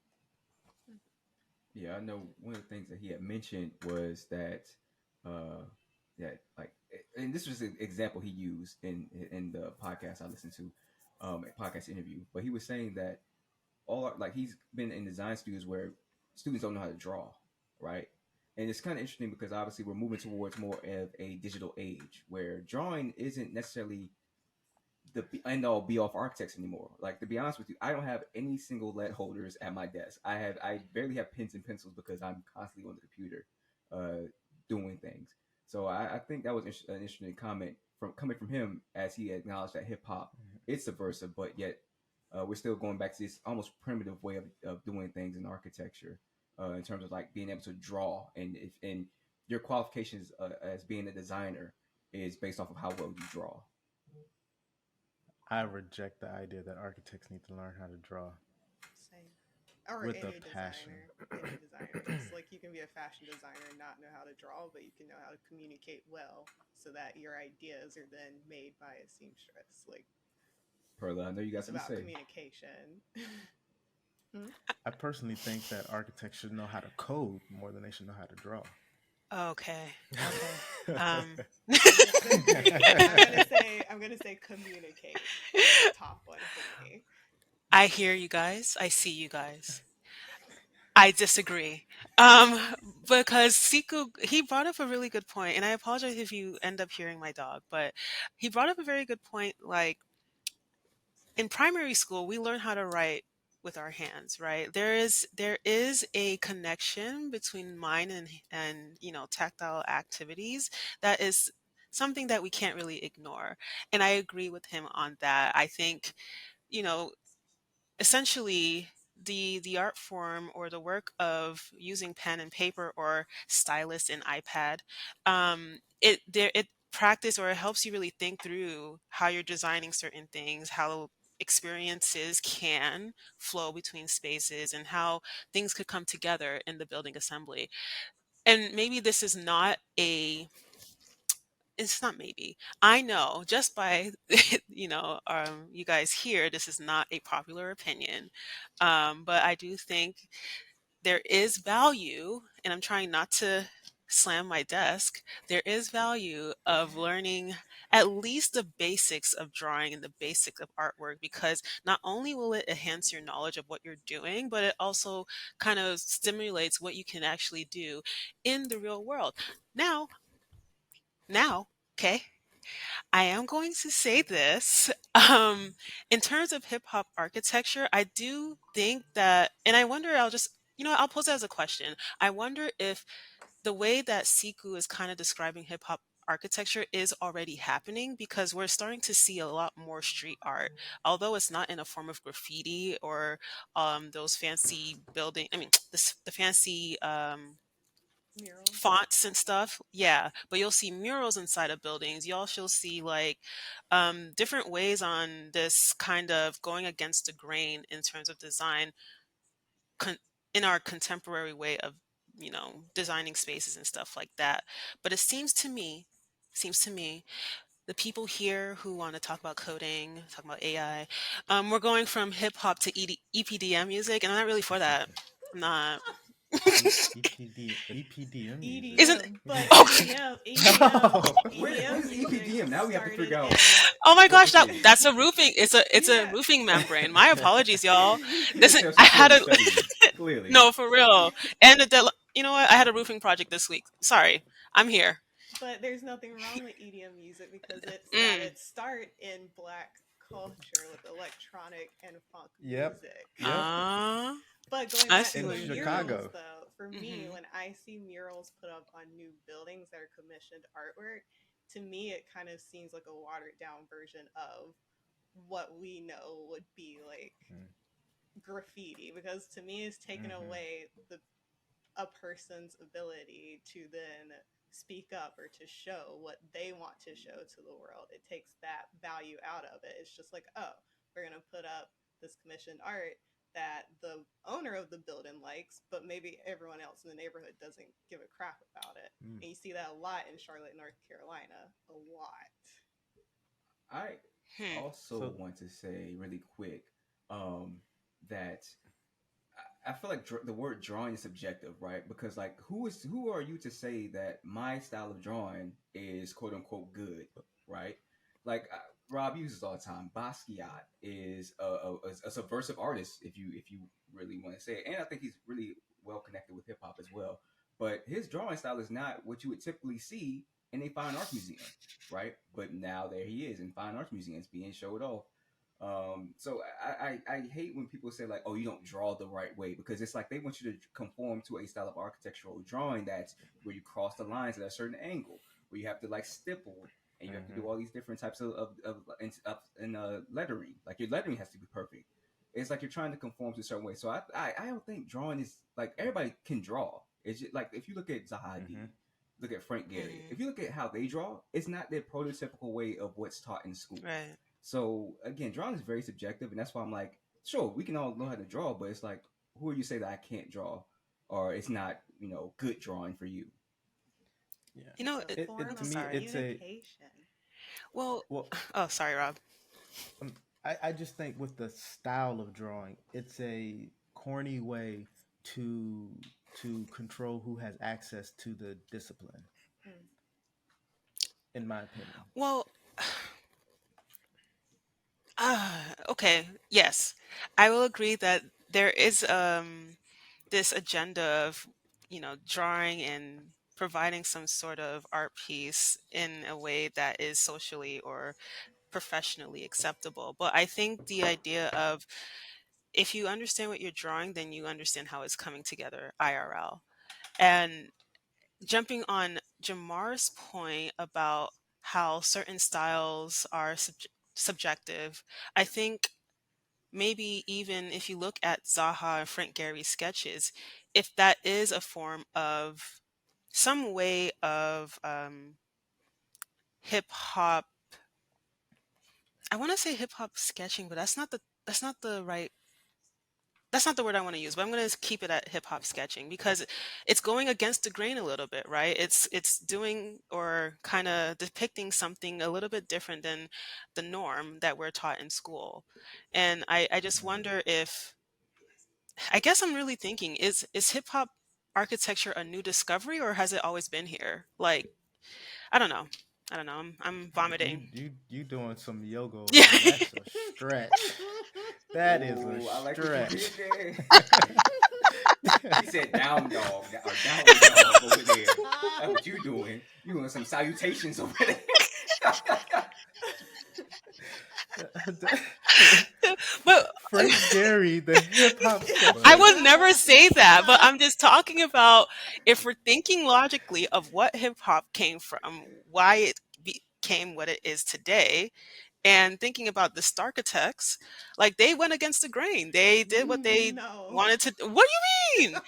[SPEAKER 3] Yeah, I know one of the things that he had mentioned was that uh like, and this was an example he used in the podcast I listened to, a podcast interview, but he was saying that like he's been in design studios where students don't know how to draw, right? And it's kind of interesting because obviously we're moving towards more of a digital age where drawing isn't necessarily the end all be all for architects anymore. Like, to be honest with you, I don't have any single lead holders at my desk. I barely have pens and pencils because I'm constantly on the computer, doing things. So I think that was an interesting comment from coming from him, as he acknowledged that hip hop is subversive, but yet we're still going back to this almost primitive way of doing things in architecture, in terms of like being able to draw, and your qualifications as being a designer is based off of how well you draw.
[SPEAKER 1] I reject the idea that architects need to learn how to draw
[SPEAKER 4] Same. Or
[SPEAKER 1] with a
[SPEAKER 4] any
[SPEAKER 1] passion.
[SPEAKER 4] designer. Any designer. Just like you can be a fashion designer and not know how to draw, but you can know how to communicate well so that your ideas are then made by a seamstress. Like,
[SPEAKER 3] Perla, I know you got
[SPEAKER 4] it's
[SPEAKER 3] something to
[SPEAKER 4] about
[SPEAKER 3] say.
[SPEAKER 4] communication. Hmm?
[SPEAKER 1] I personally think that architects should know how to code more than they should know how to draw.
[SPEAKER 2] Okay. Okay.
[SPEAKER 4] I'm gonna say communicate. Top one for me.
[SPEAKER 2] I hear you guys. I see you guys. I disagree. Um, because Siku, he brought up a really good point, and I apologize if you end up hearing my dog, but he brought up a very good point. Like, in primary school, we learn how to write with our hands, right? There is a connection between mind and tactile activities that is something that we can't really ignore. And I agree with him on that. I think, you know, essentially the art form or the work of using pen and paper or stylus and iPad, it practice or it helps you really think through how you're designing certain things, how experiences can flow between spaces, and how things could come together in the building assembly. And maybe this is not a it's not maybe. I know just by you guys here, this is not a popular opinion, but I do think there is value, and I'm trying not to slam my desk. There is value of learning at least the basics of drawing and the basics of artwork, because not only will it enhance your knowledge of what you're doing, but it also kind of stimulates what you can actually do in the real world. Now, now, okay. I am going to say this. In terms of hip hop architecture, I do think that, and I wonder, I'll pose it as a question. I wonder if the way that Siku is kind of describing hip hop architecture is already happening, because we're starting to see a lot more street art, although it's not in a form of graffiti or those fancy building. I mean, the fancy
[SPEAKER 4] Murals.
[SPEAKER 2] fonts and stuff. Yeah, but you'll see murals inside of buildings. You also see like different ways on this kind of going against the grain in terms of design, con- in our contemporary way of designing spaces and stuff like that. But it seems to me the people here who want to talk about coding, talk about AI, we're going from hip hop to EPDM music, and I'm not really for that. I'm not.
[SPEAKER 1] EPDM music.
[SPEAKER 2] Isn't
[SPEAKER 4] EDM, but
[SPEAKER 2] oh
[SPEAKER 1] No.
[SPEAKER 3] What is
[SPEAKER 4] music
[SPEAKER 3] EPDM? Now we have to figure
[SPEAKER 4] started
[SPEAKER 3] out
[SPEAKER 2] Oh my
[SPEAKER 3] what
[SPEAKER 2] gosh,
[SPEAKER 3] this is.
[SPEAKER 2] that's a roofing. It's a
[SPEAKER 4] Yeah.
[SPEAKER 2] roofing membrane. My apologies, y'all.
[SPEAKER 3] This
[SPEAKER 2] Listen,
[SPEAKER 3] is
[SPEAKER 2] I
[SPEAKER 3] some
[SPEAKER 2] had
[SPEAKER 3] clearly
[SPEAKER 2] a
[SPEAKER 3] studying. Clearly.
[SPEAKER 2] no, for real. And you know what? I had a roofing project this week. Sorry, I'm here.
[SPEAKER 4] But there's nothing wrong with EDM music because it's got
[SPEAKER 2] Mm.
[SPEAKER 4] its start in black culture with electronic and funk
[SPEAKER 1] Yep.
[SPEAKER 4] music.
[SPEAKER 1] Yep.
[SPEAKER 4] But going
[SPEAKER 2] I
[SPEAKER 4] back
[SPEAKER 2] see
[SPEAKER 4] to
[SPEAKER 1] In
[SPEAKER 4] the
[SPEAKER 2] what you mean.
[SPEAKER 4] murals,
[SPEAKER 1] Chicago.
[SPEAKER 4] though, for me,
[SPEAKER 2] Hmm.
[SPEAKER 4] when I see murals put up on new buildings that are commissioned artwork, to me, it kind of seems like a watered down version of what we know would be like graffiti. Because to me, it's taken
[SPEAKER 1] Mm-hmm.
[SPEAKER 4] away a person's ability to then speak up or to show what they want to show to the world. It takes that value out of it. It's just like, oh, we're going to put up this commissioned art that the owner of the building likes, but maybe everyone else in the neighborhood doesn't give a crap about it.
[SPEAKER 1] Mm.
[SPEAKER 4] And you see that a lot in Charlotte, North Carolina. A lot.
[SPEAKER 3] I
[SPEAKER 2] Hmm.
[SPEAKER 3] also
[SPEAKER 1] So
[SPEAKER 3] want to say really quick um, that I feel like the word drawing is subjective, right? Because like, who are you to say that my style of drawing is quote unquote good, right? Like Rob uses all the time. Basquiat is a subversive artist, if you really want to say it, and I think he's really well connected with hip hop as well. But his drawing style is not what you would typically see in a fine art museum, right? But now there he is in fine art museums being showed off. So I hate when people say like, oh, you don't draw the right way, because it's like they want you to conform to a style of architectural drawing that's where you cross the lines at a certain angle, where you have to like stipple and you have to do
[SPEAKER 1] mm-hmm.
[SPEAKER 3] all these different types of lettering. Like your lettering has to be perfect. It's like you're trying to conform to a certain way. So I don't think drawing is like everybody can draw. It's just, like if you look at Zaha
[SPEAKER 1] Mm-hmm.
[SPEAKER 3] Hadid, look at Frank Gehry.
[SPEAKER 2] Hmm.
[SPEAKER 3] If you look at how they draw, it's not their prototypical way of what's taught in school.
[SPEAKER 2] Right.
[SPEAKER 3] So again, drawing is very subjective, and that's why I'm like, sure, we can all know how to draw, but it's like, who are you to say that I can't draw, or it's not, good drawing for you?
[SPEAKER 1] Yeah.
[SPEAKER 2] You
[SPEAKER 4] It's
[SPEAKER 2] know,
[SPEAKER 4] a
[SPEAKER 1] It
[SPEAKER 4] form
[SPEAKER 1] to
[SPEAKER 4] of
[SPEAKER 1] me
[SPEAKER 2] sorry.
[SPEAKER 1] it's a
[SPEAKER 4] communication.
[SPEAKER 2] Well,
[SPEAKER 1] well
[SPEAKER 2] oh, sorry, Rob.
[SPEAKER 1] um, I just think with the style of drawing, it's a corny way to to control who has access to the discipline,
[SPEAKER 4] Mm.
[SPEAKER 1] in my opinion.
[SPEAKER 2] Well, okay. Yes, I will agree that there is this agenda of drawing and providing some sort of art piece in a way that is socially or professionally acceptable. But I think the idea of, if you understand what you're drawing, then you understand how it's coming together IRL. And jumping on Jamar's point about how certain styles are subjective. I think maybe even if you look at Zaha and Frank Gehry's sketches, if that is a form of some way of hip hop, I want to say hip hop sketching, but that's not the right that's not the word I want to use, but I'm going to keep it at hip hop sketching because it's going against the grain a little bit, right? It's doing or kind of depicting something a little bit different than the norm that we're taught in school. And I just
[SPEAKER 1] Mhm.
[SPEAKER 2] wonder if I guess I'm really thinking is hip hop architecture a new discovery or has it always been here? Like, I don't know. I don't know. I'm vomiting.
[SPEAKER 1] You doing some yoga over
[SPEAKER 2] Yeah.
[SPEAKER 1] there? That's a stretch. That is a
[SPEAKER 3] Oh, I like what you
[SPEAKER 1] stretch.
[SPEAKER 3] did there. He said down dog or down dog over there. That's what you doing. You doing some salutations over there.
[SPEAKER 2] But
[SPEAKER 1] Frank Gehry, the hip hop
[SPEAKER 2] I
[SPEAKER 1] sketcher.
[SPEAKER 2] would never say that, but I'm just talking about if we're thinking logically of what hip hop came from, why it became what it is today, and thinking about the Starkitects, like they went against the grain. They did what they
[SPEAKER 4] No.
[SPEAKER 2] wanted to. What do you mean?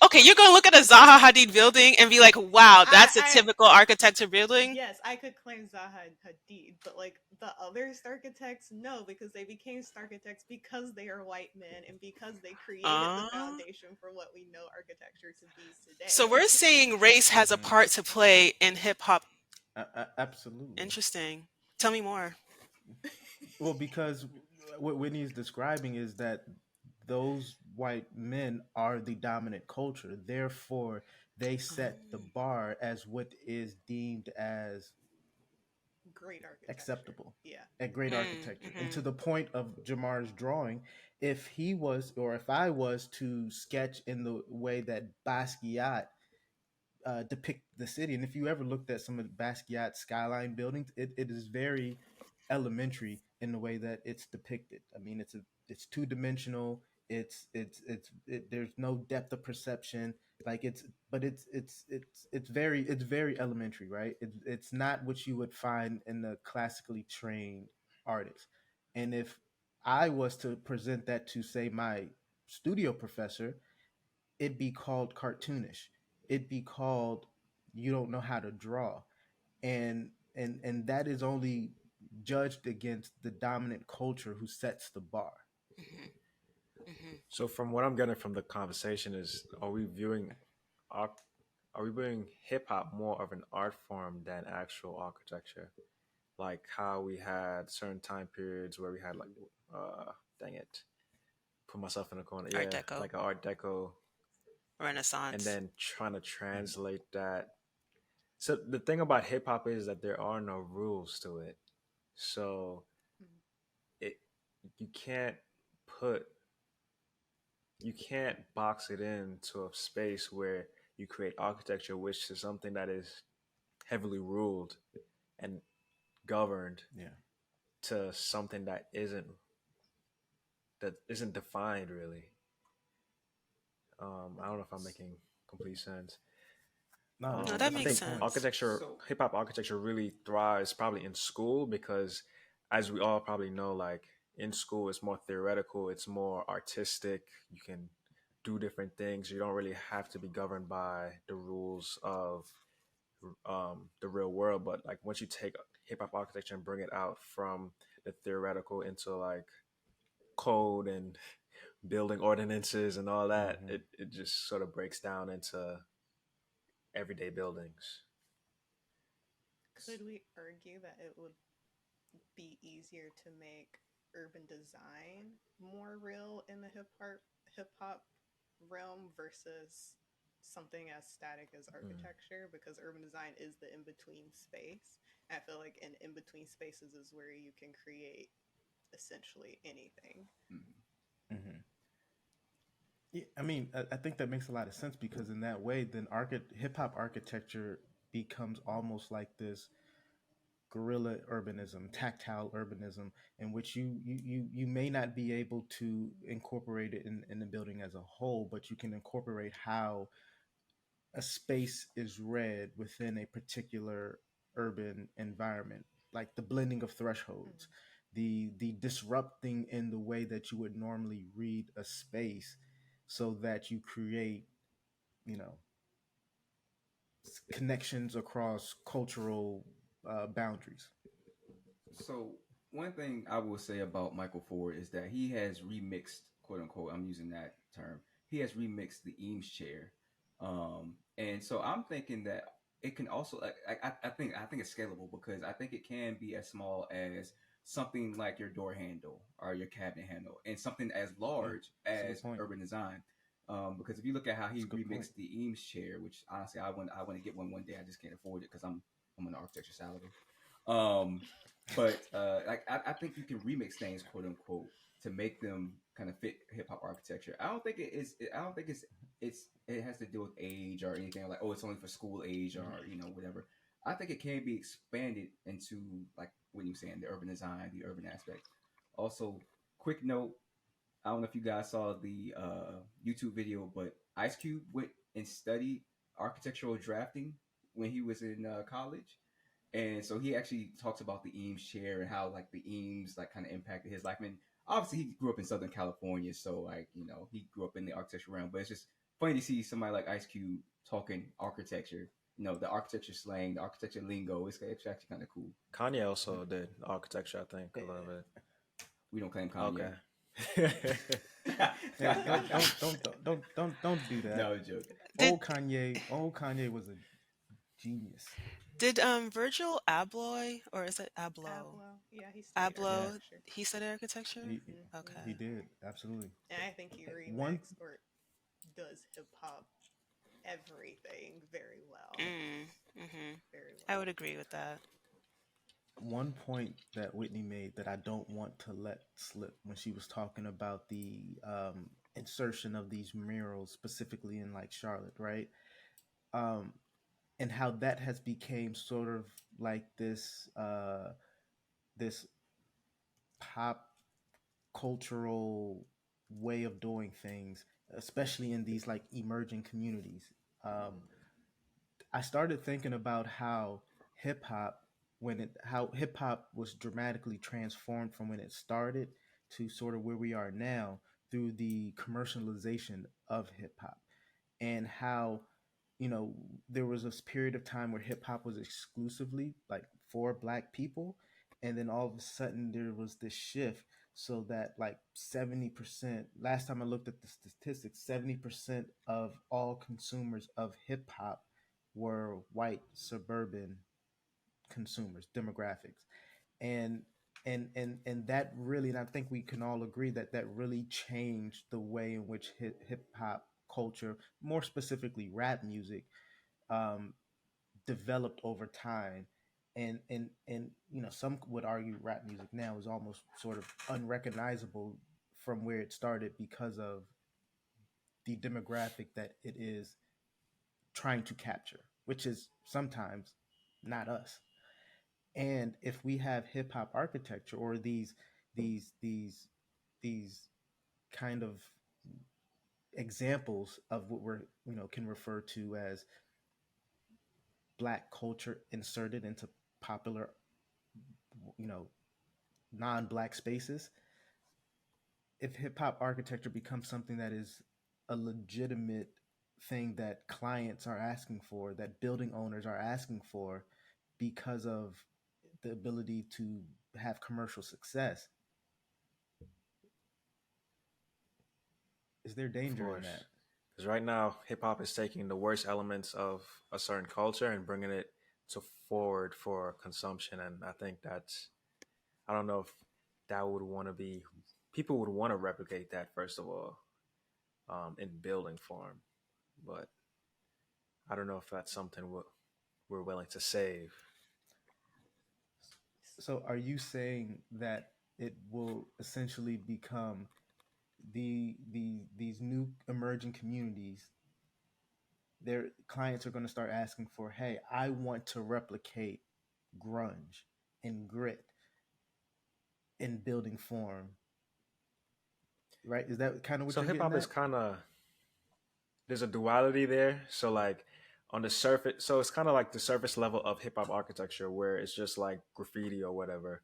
[SPEAKER 2] Okay? You're gonna look at a Zaha Hadid building and be like, "Wow, that's a
[SPEAKER 4] I
[SPEAKER 2] typical architecture building."
[SPEAKER 4] yes, I could claim Zaha Hadid, but like the other Starkitects, no, because they became Starkitects because they are white men and because they created the
[SPEAKER 2] Uh,
[SPEAKER 4] foundation for what we know architecture to be
[SPEAKER 2] so
[SPEAKER 4] today.
[SPEAKER 2] we're saying race has a
[SPEAKER 1] Mhm.
[SPEAKER 2] part to play in hip hop.
[SPEAKER 1] Absolutely.
[SPEAKER 2] Interesting. Tell me more.
[SPEAKER 1] Well, because what Whitney is describing is that those white men are the dominant culture. Therefore, they set the
[SPEAKER 2] Um,
[SPEAKER 1] bar as what is deemed as
[SPEAKER 4] Great architecture.
[SPEAKER 1] acceptable
[SPEAKER 4] Yeah.
[SPEAKER 1] at great architecture. And to
[SPEAKER 2] mhm.
[SPEAKER 1] the point of Jamar's drawing, if he was or if I was to sketch in the way that Basquiat depict the city. And if you ever looked at some of Basquiat's skyline buildings, it is very elementary in the way that it's depicted. I mean, it's two dimensional. There's no depth of perception. Like but it's very elementary, right? It's not what you would find in the classically trained artist. And if I was to present that to say my studio professor, it'd be called cartoonish. It'd be called you don't know how to draw. And that is only judged against the dominant culture who sets the bar.
[SPEAKER 2] Mhm, mhm.
[SPEAKER 5] So from what I'm getting from the conversation is, ar- are we viewing hip hop more of an art form than actual architecture? Like how we had certain time periods where we had like, dang it, put myself in a corner,
[SPEAKER 2] Art
[SPEAKER 5] yeah,
[SPEAKER 2] Deco,
[SPEAKER 5] like an Art Deco, and
[SPEAKER 2] Renaissance.
[SPEAKER 5] then trying to
[SPEAKER 1] Mhm.
[SPEAKER 5] translate that. So the thing about hip hop is that there are no rules to it. So
[SPEAKER 4] Mhm.
[SPEAKER 5] it you can't put you can't box it into a space where you create architecture, which is something that is heavily ruled and governed,
[SPEAKER 1] Yeah.
[SPEAKER 5] to something that isn't defined really. I don't know if I'm making complete sense.
[SPEAKER 1] No,
[SPEAKER 2] No, that
[SPEAKER 1] that's
[SPEAKER 5] I
[SPEAKER 1] a
[SPEAKER 2] makes
[SPEAKER 5] think
[SPEAKER 1] good point.
[SPEAKER 2] sense.
[SPEAKER 5] architecture,
[SPEAKER 3] So
[SPEAKER 5] hip hop architecture, really thrives probably in school because, as we all probably know, like in school, it's more theoretical, it's more artistic. You can do different things. You don't really have to be governed by the rules of the real world. But like once you take hip hop architecture and bring it out from the theoretical into like code and building ordinances and all that,
[SPEAKER 1] Hmm.
[SPEAKER 5] it just sort of breaks down into everyday buildings.
[SPEAKER 4] Could we argue that it would be easier to make urban design more real in the hip hop realm versus something as static as
[SPEAKER 1] Mm.
[SPEAKER 4] architecture, because urban design is the in between space. I feel like in between spaces is where you can create essentially anything.
[SPEAKER 3] mhm.
[SPEAKER 1] Hmm. Yeah, I mean, I think that makes a lot of sense because in that way, then hip hop architecture becomes almost like this guerrilla urbanism, tactile urbanism, in which you may not be able to incorporate it in the building as a whole, but you can incorporate how a space is read within a particular urban environment, like the blending of thresholds,
[SPEAKER 4] Mm.
[SPEAKER 1] the disrupting in the way that you would normally read a space, so that you create, you know, connections across cultural boundaries.
[SPEAKER 3] So one thing I will say about Michael Ford is that he has remixed, quote unquote, I'm using that term. He has remixed the Eames chair, and so I'm thinking that it can also. I think it's scalable because I think it can be as small as something like your door handle or your cabinet handle, and something as
[SPEAKER 1] Yeah,
[SPEAKER 3] large
[SPEAKER 1] that's a good
[SPEAKER 3] as
[SPEAKER 1] point.
[SPEAKER 3] urban design. Because if you look at how he
[SPEAKER 1] That's a good point.
[SPEAKER 3] remixed the Eames chair, which honestly I want to get one day, I just can't afford it because I'm on the architecture salary. Um, but like I think you can remix things, quote unquote, to make them kind of fit hip hop architecture. I don't think it is. I don't think it has to do with age or anything like, oh, it's only for school age or whatever. I think it can be expanded into like what you were saying, the urban design, the urban aspect. Also, quick note: I don't know if you guys saw the YouTube video, but Ice Cube went and studied architectural drafting when he was in college, and so he actually talks about the Eames chair and how like the Eames like kind of impacted his life. I mean, obviously he grew up in Southern California, so like he grew up in the architecture realm. But it's just funny to see somebody like Ice Cube talking architecture. The architecture slang, the architecture lingo. It's actually kind of cool.
[SPEAKER 5] Kanye also did architecture, I think, a little bit.
[SPEAKER 3] We don't claim Kanye.
[SPEAKER 5] Okay.
[SPEAKER 1] Hey, don't do that.
[SPEAKER 3] No joke.
[SPEAKER 2] Did
[SPEAKER 1] Old Kanye was a genius.
[SPEAKER 2] did Virgil Abloh, or is it Abloh?
[SPEAKER 4] Ablo. Yeah, he studied
[SPEAKER 1] Yeah,
[SPEAKER 2] Abloh,
[SPEAKER 4] architecture.
[SPEAKER 2] he studied architecture?
[SPEAKER 1] he he
[SPEAKER 2] Okay.
[SPEAKER 1] did absolutely.
[SPEAKER 4] And I think he
[SPEAKER 1] One
[SPEAKER 4] remixed or does hip hop everything very well. Very
[SPEAKER 2] I
[SPEAKER 4] well.
[SPEAKER 2] would agree with that.
[SPEAKER 1] one point that Whitney made that I don't want to let slip when she was talking about the insertion of these murals, specifically in like Charlotte, right? Um, and how that has became sort of like this pop cultural way of doing things, especially in these like emerging communities. Um, I started thinking about hip hop how hip hop was dramatically transformed from when it started to sort of where we are now through the commercialization of hip hop, and how, you know, there was this period of time where hip hop was exclusively like for black people, and then all of a sudden there was this shift, so that like 70%, last time I looked at the statistics, 70% of all consumers of hip hop were white suburban consumers demographics. And and and and that really, and I think we can all agree that that really changed the way in which hip hop culture, more specifically rap music, um, developed over time. And you know, some would argue rap music now is almost sort of unrecognizable from where it started because of the demographic that it is trying to capture, which is sometimes not us. And if we have hip hop architecture, or these these these kind of examples of what we're, you know, can refer to as black culture inserted into popular, you know, non-black spaces, if hip hop architecture becomes something that is a legitimate thing that clients are asking for, that building owners are asking for, because of the ability to have commercial success, is there
[SPEAKER 5] Of
[SPEAKER 1] danger in
[SPEAKER 5] course.
[SPEAKER 1] that?
[SPEAKER 5] Because right now, hip hop is taking the worst elements of a certain culture and bringing it to forward for consumption. And I think that's, I don't know if that would want to be, people would want to replicate that, first of all, in building form. But I don't know if that's something we're willing to save.
[SPEAKER 1] So are you saying that it will essentially become these new emerging communities, their clients are going to start asking for, hey, I want to replicate grunge and grit in building form, right? Is that kind of what
[SPEAKER 5] So
[SPEAKER 1] you're
[SPEAKER 5] hip
[SPEAKER 1] getting
[SPEAKER 5] hop is
[SPEAKER 1] at?
[SPEAKER 5] kind of, there's a duality there. So like on the surface. So it's kind of like the surface level of hip hop architecture, where it's just like graffiti or whatever.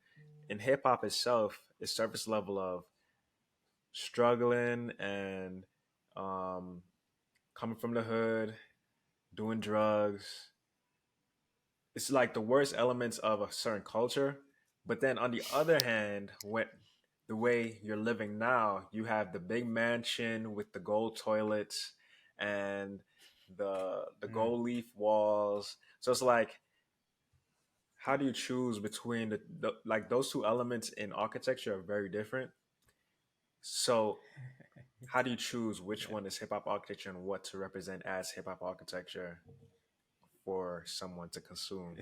[SPEAKER 5] In hip hop itself, it's surface level of struggling and um, coming from the hood, doing drugs. It's like the worst elements of a certain culture. But then on the other hand, when the way you're living now, you have the big mansion with the gold toilets and the
[SPEAKER 1] Mm.
[SPEAKER 5] gold leaf walls. So it's like, how do you choose between the like those two elements in architecture are very different. So how do you choose which
[SPEAKER 1] Yeah.
[SPEAKER 5] one is hip hop architecture and what to represent as hip hop architecture for someone to consume?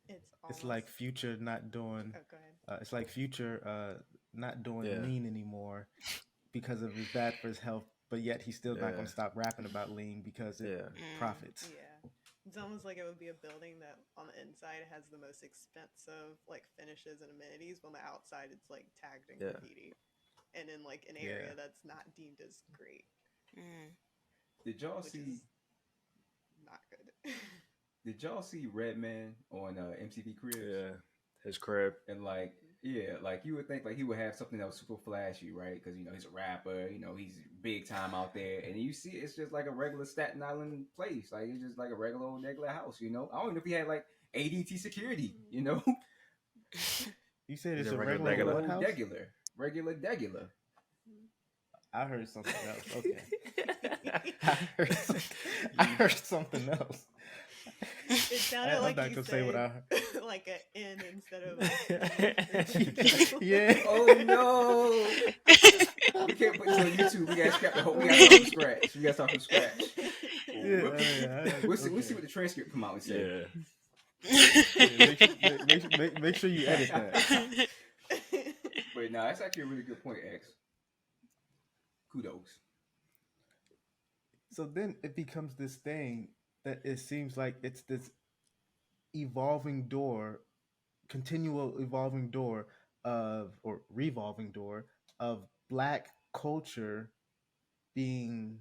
[SPEAKER 4] It's
[SPEAKER 1] It's
[SPEAKER 4] almost.
[SPEAKER 1] like Future not doing.
[SPEAKER 4] Oh, go ahead.
[SPEAKER 1] It's like Future not doing
[SPEAKER 5] Yeah,
[SPEAKER 1] lean anymore because of it's bad for his health, but yet he's still not going
[SPEAKER 5] yeah,
[SPEAKER 1] to stop rapping about lean because it
[SPEAKER 5] yeah,
[SPEAKER 2] Mm.
[SPEAKER 1] profits.
[SPEAKER 4] Yeah. It's almost like it would be a building that on the inside has the most expensive like finishes and amenities, but on the outside it's like tagged in
[SPEAKER 5] yeah.
[SPEAKER 4] graffiti. And in like an
[SPEAKER 1] Yeah.
[SPEAKER 4] area that's not deemed as great,
[SPEAKER 2] Mm.
[SPEAKER 3] Did y'all
[SPEAKER 4] which
[SPEAKER 3] see?
[SPEAKER 4] is not good.
[SPEAKER 3] Did y'all see Redman on MTV Cribs?
[SPEAKER 5] Yeah, his crib.
[SPEAKER 3] And like, yeah, like you would think like he would have something that was super flashy, right? Because he's a rapper, he's big time out there, and you see it's just like a regular Staten Island place, like it's just like a regular old regular house. I don't know if he had like ADT security,
[SPEAKER 1] You said
[SPEAKER 5] He's
[SPEAKER 1] it's
[SPEAKER 5] a
[SPEAKER 1] a
[SPEAKER 5] regular
[SPEAKER 1] regular
[SPEAKER 5] degular.
[SPEAKER 1] what
[SPEAKER 3] old
[SPEAKER 1] house?
[SPEAKER 3] regular degular.
[SPEAKER 1] I heard something else. Okay. I heard something else.
[SPEAKER 4] It sounded
[SPEAKER 1] I'm
[SPEAKER 4] like
[SPEAKER 1] not
[SPEAKER 4] you
[SPEAKER 1] gonna say what I
[SPEAKER 4] said
[SPEAKER 1] heard.
[SPEAKER 4] like an N instead of a E.
[SPEAKER 1] Yeah.
[SPEAKER 3] Oh no, we can't put this on YouTube. We gotta scrap the whole. We gotta start from scratch. We gotta start from scratch.
[SPEAKER 1] Yeah.
[SPEAKER 3] We'll, we'll see. We'll see
[SPEAKER 1] Okay.
[SPEAKER 3] what the transcript come out and say.
[SPEAKER 5] Yeah,
[SPEAKER 1] Yeah, make sure you edit that.
[SPEAKER 3] But no, that's actually a really good point, X. Kudos.
[SPEAKER 1] So then it becomes this thing that it seems like it's this evolving door, continual evolving door of, or revolving door of black culture being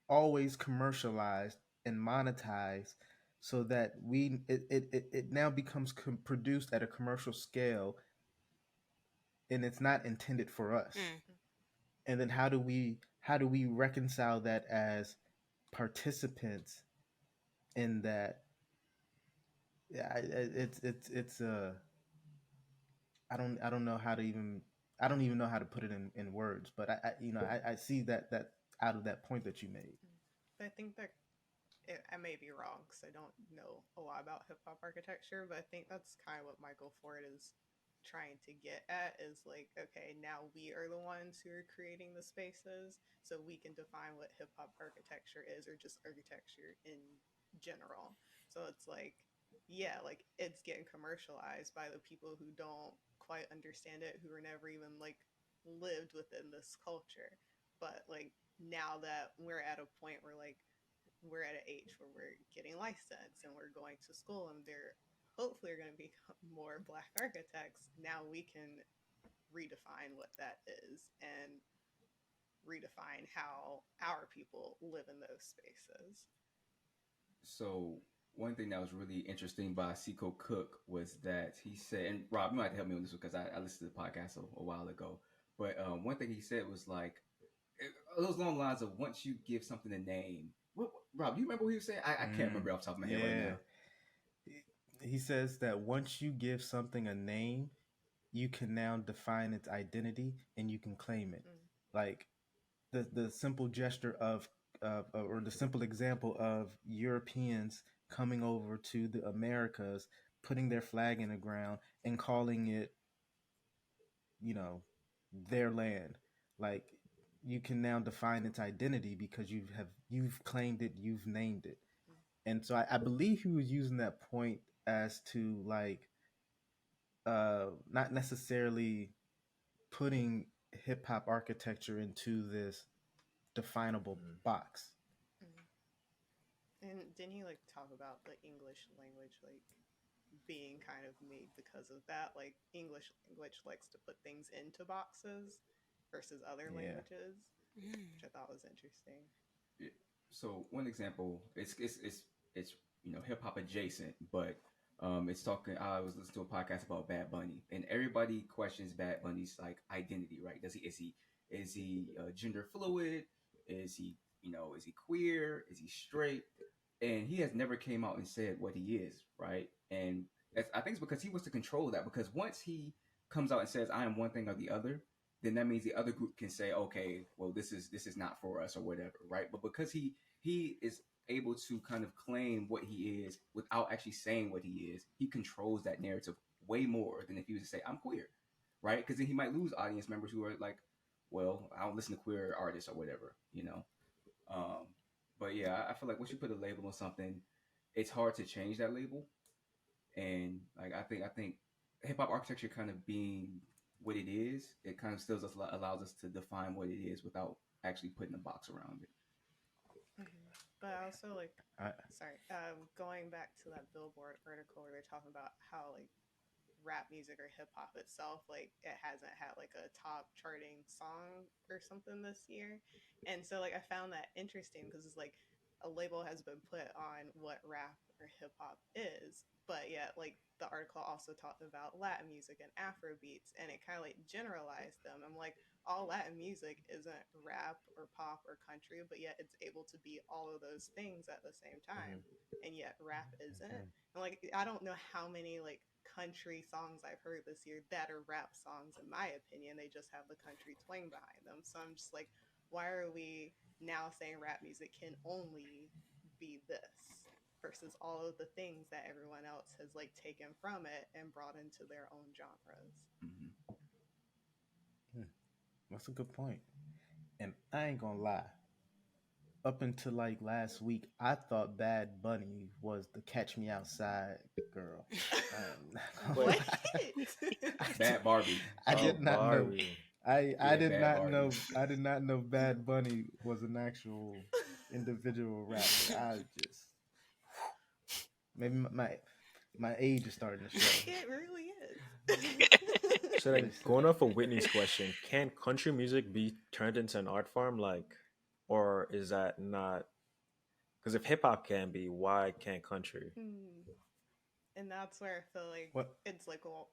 [SPEAKER 1] always commercialized and monetized so that it now becomes produced at a commercial scale and it's not intended for us.
[SPEAKER 2] Mm.
[SPEAKER 1] And then how do we reconcile that as participants in that? Yeah, it's I don't know how to even, I don't even know how to put it in words, but I see that out of that point that you made.
[SPEAKER 4] But I think that I may be wrong because I don't know a lot about hip hop architecture, but I think that's kind of what Michael Ford is trying to get at is like, okay, now we are the ones who are creating the spaces, so we can define what hip hop architecture is or just architecture in general. So it's like, yeah, like it's getting commercialized by the people who don't quite understand it, who were never even like lived within this culture. But like now that we're at a point where like we're at an age where we're getting licensed and we're going to school and they're hopefully are going to become more black architects, now we can redefine what that is and redefine how our people live in those spaces.
[SPEAKER 3] So one thing that was really interesting by Seco Cook was that he said, and Rob, you might have to help me on this one because I listened to the podcast a while ago. But one thing he said was like those long lines of once you give something a name. Rob, you remember what he was saying? I can't remember off the top of my head right
[SPEAKER 1] Yeah.
[SPEAKER 3] now.
[SPEAKER 1] He says that once you give something a name, you can now define its identity and you can claim it.
[SPEAKER 4] Mm.
[SPEAKER 1] Like the simple gesture of or the simple example of Europeans coming over to the Americas, putting their flag in the ground and calling it, you know, their land. Like you can now define its identity because you've claimed it, you've named it. And so I believe he was using that point as to like not necessarily putting hip hop architecture into this definable
[SPEAKER 5] mm,
[SPEAKER 1] box.
[SPEAKER 4] Mm. And didn't he like talk about the English language like being kind of made because of that? Like English language likes to put things into boxes versus other
[SPEAKER 1] Yeah.
[SPEAKER 4] languages,
[SPEAKER 2] Mm.
[SPEAKER 4] which I thought was interesting.
[SPEAKER 3] Yeah. So one example, it's hip hop adjacent, but it's talking. I was listening to a podcast about Bad Bunny, and everybody questions Bad Bunny's like identity, right? Is he gender fluid? Is he queer? Is he straight? And he has never came out and said what he is, right? And I think it's because he wants to control that. Because once he comes out and says I am one thing or the other, then that means the other group can say, okay, well, this is not for us or whatever, right? But because he is able to kind of claim what he is without actually saying what he is, he controls that narrative way more than if he was to say I'm queer, right? Because then he might lose audience members who are like, well, I don't listen to queer artists or whatever. Um, but yeah, I feel like once you put a label on something, it's hard to change that label. And like I think hip hop architecture kind of being what it is, it kind of still just allows us to define what it is without actually putting a box around it.
[SPEAKER 4] But I also like,
[SPEAKER 1] I,
[SPEAKER 4] sorry, going back to that Billboard article where they're talking about how like rap music or hip hop itself, like it hasn't had like a top charting song or something this year. And so like I found that interesting because it's like a label has been put on what rap or hip hop is, but yet like the article also talked about Latin music and Afro beats, and it kind of like generalized them. I'm like, all Latin music isn't rap or pop or country, but yet it's able to be all of those things at the same time, and yet rap isn't.
[SPEAKER 1] mhm.
[SPEAKER 4] And like I don't know how many like country songs I've heard this year that are rap songs in my opinion. They just have the country twang behind them. So I'm just like, why are we now saying rap music can only be this versus all of the things that everyone else has like taken from it and brought into their own genres?
[SPEAKER 3] Mm-hmm.
[SPEAKER 1] Hmm, that's a good point. And I ain't gonna lie. Up until like last week, I thought Bad Bunny was the Catch Me Outside girl. I'm not gonna
[SPEAKER 5] Wait.
[SPEAKER 4] What?
[SPEAKER 1] lie. I did,
[SPEAKER 3] Bad Barbie.
[SPEAKER 1] I
[SPEAKER 5] Oh,
[SPEAKER 1] did not know.
[SPEAKER 5] Barbie.
[SPEAKER 1] I
[SPEAKER 3] Yeah,
[SPEAKER 1] did
[SPEAKER 3] Bad
[SPEAKER 1] not
[SPEAKER 3] Barbie.
[SPEAKER 1] know. I did not know Bad Bunny was an actual individual rapper. I just maybe my age is starting to show.
[SPEAKER 4] It really is.
[SPEAKER 5] So
[SPEAKER 1] What
[SPEAKER 5] like
[SPEAKER 1] is
[SPEAKER 5] going off of Whitney's question, can country music be turned into an art form, like, or is that not? Because if hip hop can be, why can't country?
[SPEAKER 4] Hmm. And that's where I feel like
[SPEAKER 1] what?
[SPEAKER 4] it's like, well,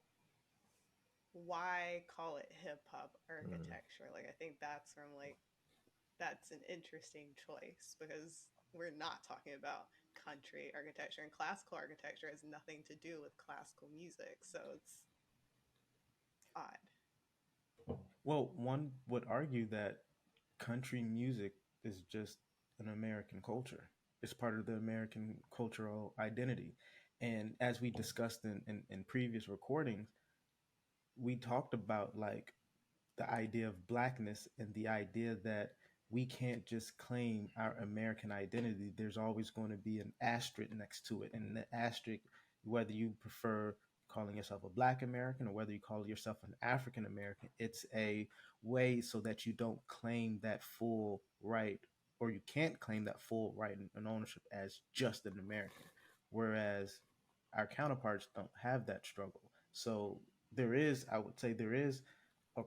[SPEAKER 4] why call it hip hop
[SPEAKER 5] Mm.
[SPEAKER 4] architecture? Like, I think that's from like, that's an interesting choice because we're not talking about country architecture, and classical architecture has nothing to do with classical music. So it's odd.
[SPEAKER 1] Well, one would argue that country music is just an American culture. It's part of the American cultural identity. And as we discussed in previous recordings, we talked about like the idea of blackness and the idea that we can't just claim our American identity. There's always going to be an asterisk next to it. And the asterisk, whether you prefer calling yourself a black American or whether you call yourself an African American, it's a way so that you don't claim that full right, or you can't claim that full right and ownership as just an American. Whereas our counterparts don't have that struggle. So there is, I would say, there is a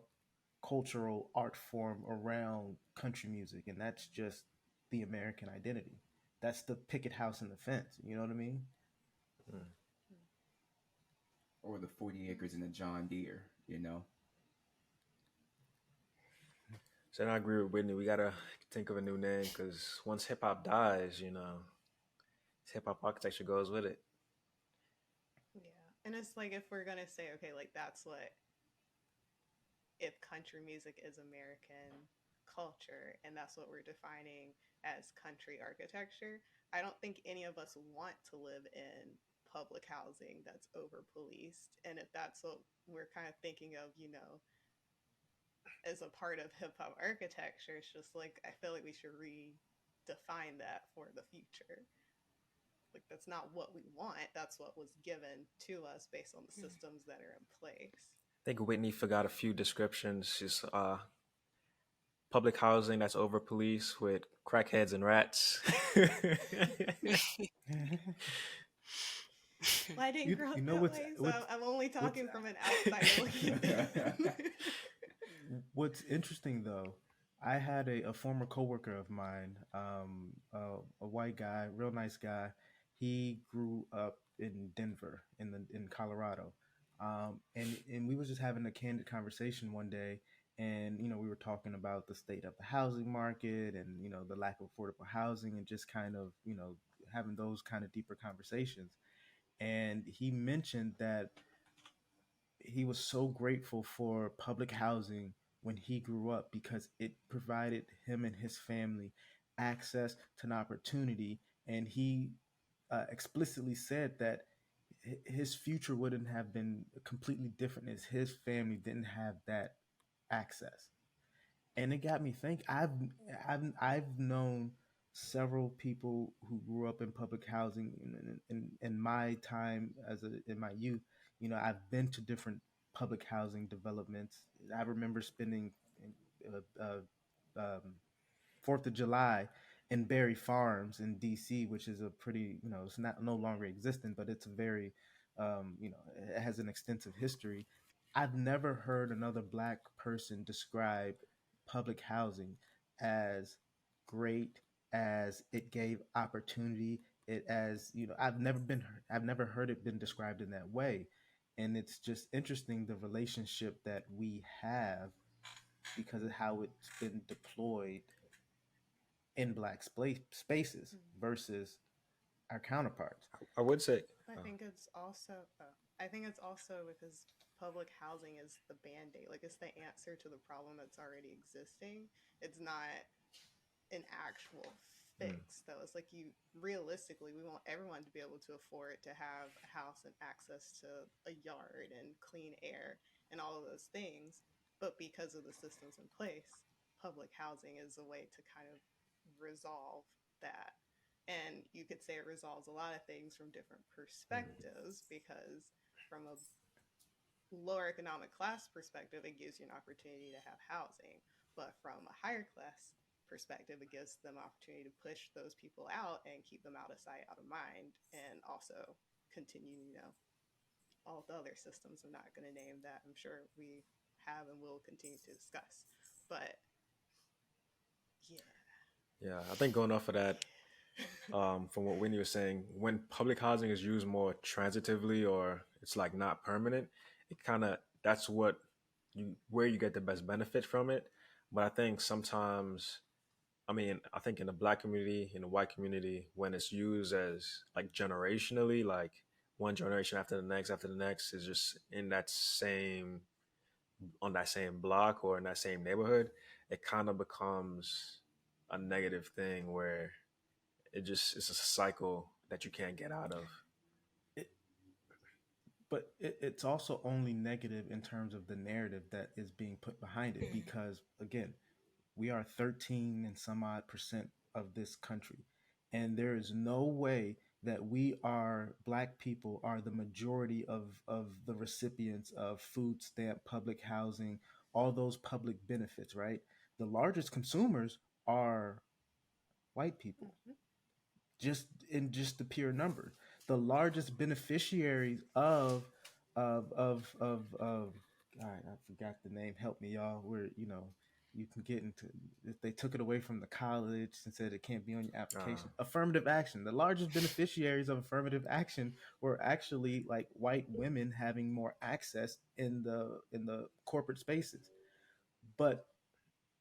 [SPEAKER 1] cultural art form around country music, and that's just the American identity. That's the picket house and the fence. You know what I mean?
[SPEAKER 5] Mm.
[SPEAKER 3] Or the 40 acres and the John Deere.
[SPEAKER 5] So I agree with Whitney. We gotta think of a new name because once hip hop dies, hip hop architecture goes with it.
[SPEAKER 4] Yeah. And it's like, if we're going to say, okay, like that's what, if country music is American culture and that's what we're defining as country architecture, I don't think any of us want to live in public housing that's over policed. And if that's what we're kind of thinking of, as a part of hip hop architecture, it's just like I feel like we should redefine that for the future. Like that's not what we want. That's what was given to us based on the systems that are in place.
[SPEAKER 5] I think Whitney forgot a few descriptions. She's public housing that's over police with crackheads and rats.
[SPEAKER 4] Well, I didn't
[SPEAKER 1] you
[SPEAKER 4] grow
[SPEAKER 1] you
[SPEAKER 4] up
[SPEAKER 1] know
[SPEAKER 4] that way, so I'm only
[SPEAKER 1] what's
[SPEAKER 4] talking from an outsider looking in.
[SPEAKER 1] what's interesting though, I had a former coworker of mine, a white guy, real nice guy. He grew up in Denver, in Colorado, and we were just having a candid conversation one day, and we were talking about the state of the housing market, and the lack of affordable housing, and just kind of having those kind of deeper conversations. And he mentioned that he was so grateful for public housing when he grew up because it provided him and his family access to an opportunity. And he explicitly said that his future wouldn't have been completely different as his family didn't have that access. And it got me thinking. I've known several people who grew up in public housing in my time in my youth. I've been to different public housing developments. I remember spending um, Fourth of July in Berry Farms in DC, which is a pretty, it's not no longer existent, but it's a very, it has an extensive history. I've never heard another Black person describe public housing as great, as it gave opportunity. It as I've never heard it been described in that way, and it's just interesting the relationship that we have because of how it's been deployed in black spaces
[SPEAKER 4] Mm.
[SPEAKER 1] versus our counterparts.
[SPEAKER 5] I would say,
[SPEAKER 4] I
[SPEAKER 5] uh,
[SPEAKER 4] think it's also because public housing is the band-aid. Like it's the answer to the problem that's already existing. It's not an actual
[SPEAKER 5] mm,
[SPEAKER 4] fix though. It's like you realistically we want everyone to be able to afford to have a house and access to a yard and clean air and all of those things. But because of the systems in place, public housing is a way to kind of resolve that. And you could say it resolves a lot of things from different perspectives because from a lower economic class perspective, it gives you an opportunity to have housing. But from a higher class perspective, it gives them opportunity to push those people out and keep them out of sight, out of mind, and also continue, all the other systems. I'm not going to name that. I'm sure we have and will continue to discuss. But yeah.
[SPEAKER 5] yeah, I think going off of that, from what Winnie was saying, when public housing is used more transitively or it's like not permanent, it kind of that's what you where you get the best benefit from it. But I think sometimes, I mean, I think in the black community, in the white community, when it's used as like generationally, like one generation after the next is just in that same on that same block or in that same neighborhood, it kind of becomes a negative thing where it's a cycle that you can't get out of.
[SPEAKER 1] It, but it's also only negative in terms of the narrative that is being put behind it because again, we are 13 and some odd percent of this country, and there is no way that we are black people are the majority of the recipients of food stamp, public housing, all those public benefits, right? The largest consumers are white people,
[SPEAKER 4] Mhm.
[SPEAKER 1] just in just the pure numbers. The largest beneficiaries of God, I forgot the name. Help me, y'all. Where you can get into if they took it away from the college and said it can't be on your
[SPEAKER 5] Uh,
[SPEAKER 1] application. Affirmative action. The largest beneficiaries of affirmative action were actually like white women having more access in the corporate spaces. But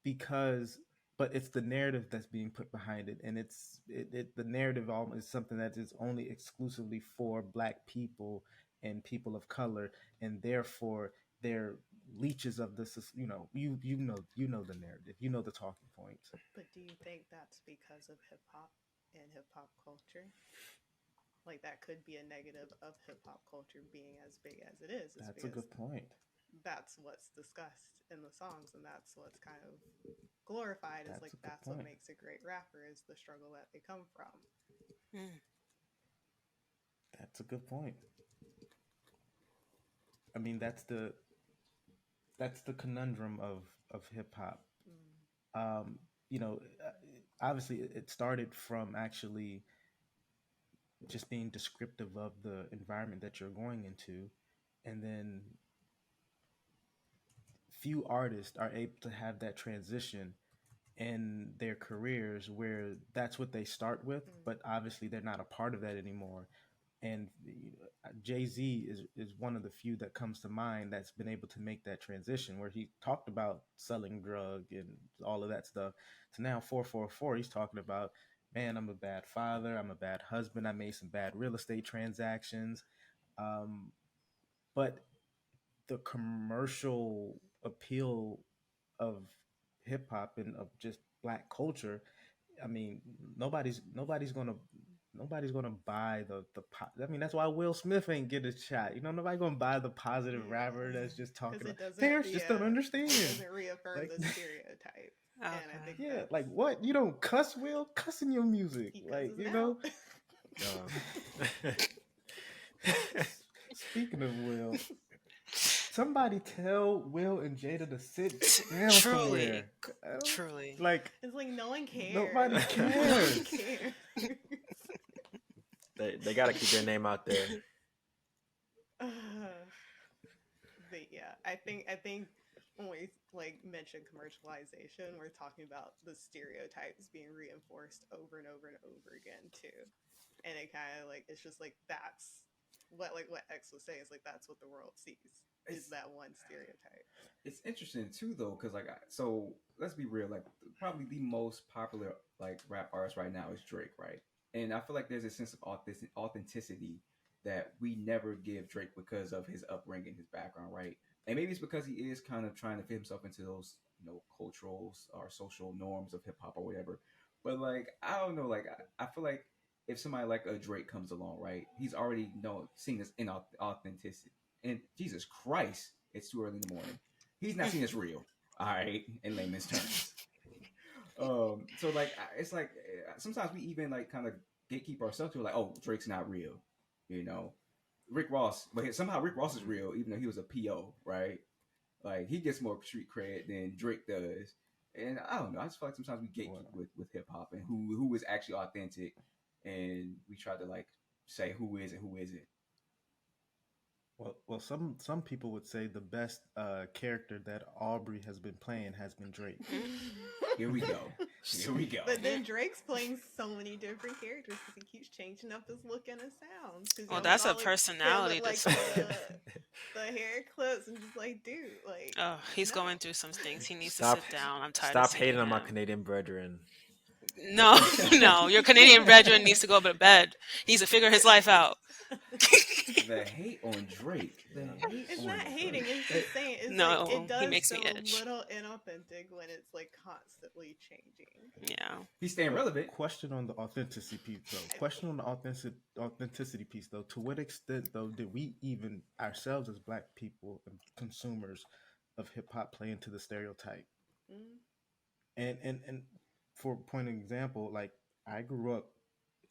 [SPEAKER 1] because but it's the narrative that's being put behind it, and the narrative is something that is only exclusively for black people and people of color, and therefore they're leeches of this. You know the narrative, you know the talking points.
[SPEAKER 4] But do you think that's because of hip hop and hip hop culture? Like that could be a negative of hip hop culture being as big as it is
[SPEAKER 1] That's a
[SPEAKER 4] because
[SPEAKER 1] good point.
[SPEAKER 4] that's what's discussed in the songs and that's what's kind of glorified as
[SPEAKER 1] That's
[SPEAKER 4] like
[SPEAKER 1] a good
[SPEAKER 4] that's what
[SPEAKER 1] point.
[SPEAKER 4] makes a great rapper is the struggle that they come from.
[SPEAKER 2] Mm.
[SPEAKER 1] That's a good point. I mean, that's the conundrum of hip hop.
[SPEAKER 4] Mm.
[SPEAKER 1] um, you know, obviously it started from actually just being descriptive of the environment that you're going into, and then few artists are able to have that transition in their careers where that's what they start with, but obviously they're not a part of that anymore. And Jay Z is one of the few that comes to mind that's been able to make that transition where he talked about selling drug and all of that stuff to now 444. He's talking about, man, I'm a bad father, I'm a bad husband, I made some bad real estate transactions. But the commercial appeal of hip hop and of just black culture, I mean, nobody's gonna buy I mean, that's why Will Smith ain't get a shot. Nobody gonna buy the positive rapper that's just talking
[SPEAKER 4] because
[SPEAKER 1] about
[SPEAKER 4] it doesn't.
[SPEAKER 1] parents just don't understand.
[SPEAKER 4] It doesn't reaffirm
[SPEAKER 1] Like,
[SPEAKER 4] the stereotype. And I think
[SPEAKER 1] yeah, like what? You don't cuss, Will? Cuss in your music,
[SPEAKER 4] he
[SPEAKER 1] like
[SPEAKER 4] cusses now.
[SPEAKER 1] Speaking of Will, somebody tell Will and Jada to sit down
[SPEAKER 2] Truly.
[SPEAKER 1] somewhere.
[SPEAKER 2] Truly.
[SPEAKER 1] Like,
[SPEAKER 4] It's like no one cares.
[SPEAKER 1] nobody
[SPEAKER 4] No one
[SPEAKER 1] cares.
[SPEAKER 4] cares.
[SPEAKER 5] They gotta keep their name out there.
[SPEAKER 4] But yeah, I think when we like mention commercialization, we're talking about the stereotypes being reinforced over and over and over again too. And it kind of like, it's just like that's what X was saying, is like that's what the world sees, is that one stereotype.
[SPEAKER 3] It's interesting too though, because like, so let's be real, like probably the most popular like rap artist right now is Drake, right? And I feel like there's a sense of authenticity that we never give Drake because of his upbringing, his background, right? And maybe it's because he is kind of trying to fit himself into those, cultural or social norms of hip hop or whatever. But like, I don't know, like I feel like if somebody like a Drake comes along, right, he's already seen this inauthenticity. And Jesus Christ, it's too early in the morning. He's not seen this real, all right, in layman's terms. So like, it's like sometimes we even like kind of gatekeep ourselves to like, oh, Drake's not real, you know. Rick Ross, but somehow Rick Ross is real, even though he was a PO, right? Like he gets more street cred than Drake does, and I don't know. I just feel like sometimes we gatekeep with hip hop and who is actually authentic, and we try to like say who is and who isn't.
[SPEAKER 1] Well, some people would say the best character that Aubrey has been playing has been Drake.
[SPEAKER 3] Here we go. Here we go.
[SPEAKER 4] But then Drake's playing so many different characters because he keeps changing up his look and his sounds.
[SPEAKER 2] Well, that's a personality
[SPEAKER 4] Like
[SPEAKER 2] disorder.
[SPEAKER 4] the hair clips and just like, dude, like.
[SPEAKER 2] Oh, he's
[SPEAKER 4] no.
[SPEAKER 2] going through some things. He needs to sit down. I'm tired.
[SPEAKER 5] Stop
[SPEAKER 2] of
[SPEAKER 5] hating on my
[SPEAKER 2] him.
[SPEAKER 5] Canadian brethren.
[SPEAKER 2] No, no, your Canadian brethren needs to go to bed. He needs to figure his life out.
[SPEAKER 3] The hate on Drake.
[SPEAKER 4] It's not hating. It's just saying. It's
[SPEAKER 2] No,
[SPEAKER 4] like, it does
[SPEAKER 2] he makes
[SPEAKER 4] feel
[SPEAKER 2] me itch.
[SPEAKER 4] a little inauthentic when it's like constantly changing.
[SPEAKER 2] Yeah.
[SPEAKER 3] He's staying relevant.
[SPEAKER 1] Question on the authenticity piece, though. Question on the authenticity piece, though. To what extent, though, did we even ourselves as Black people and consumers of hip hop play into the stereotype? And for point of example, like I grew up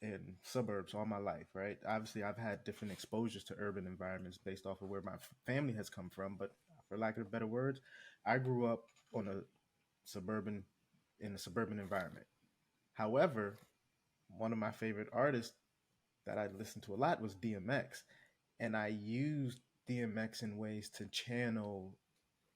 [SPEAKER 1] in suburbs all my life, right? Obviously, I've had different exposures to urban environments based off of where my family has come from. But for lack of better words, I grew up in a suburban environment. However, one of my favorite artists that I listened to a lot was DMX, and I used DMX in ways to channel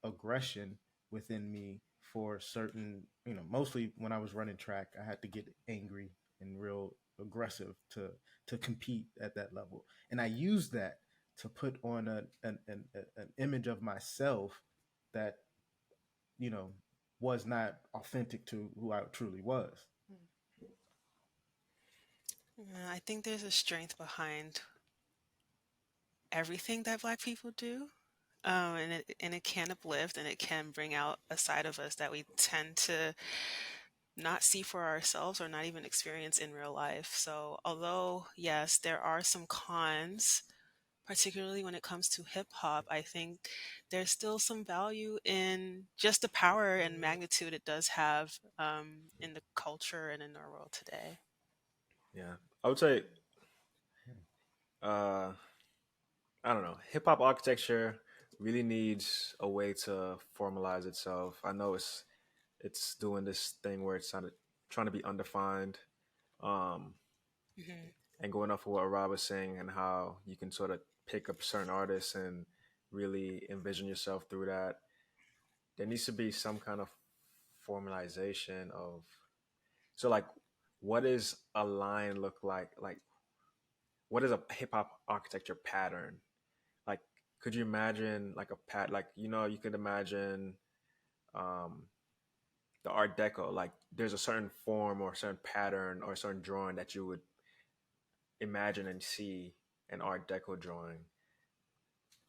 [SPEAKER 1] aggression within me for certain, mostly when I was running track, I had to get angry and real aggressive to compete at that level, and I used that to put on an image of myself that was not authentic to who I truly was.
[SPEAKER 2] I think there's a strength behind everything that Black people do. And it can uplift and it can bring out a side of us that we tend to not see for ourselves or not even experience in real life. So although, yes, there are some cons, particularly when it comes to hip hop, I think there's still some value in just the power and magnitude it does have in the culture and in our world today.
[SPEAKER 5] Yeah, I would say, I don't know, hip hop architecture really needs a way to formalize itself. I know it's doing this thing where it's trying to be undefined, and going off of what Rob was saying and how you can sort of pick up certain artists and really envision yourself through that. There needs to be some kind of formalization of, so like, what does a line look like? Like, what is a hip hop architecture pattern? Like, could you imagine like a like, you could imagine um the Art Deco, like there's a certain form or a certain pattern or a certain drawing that you would imagine and see an Art Deco drawing.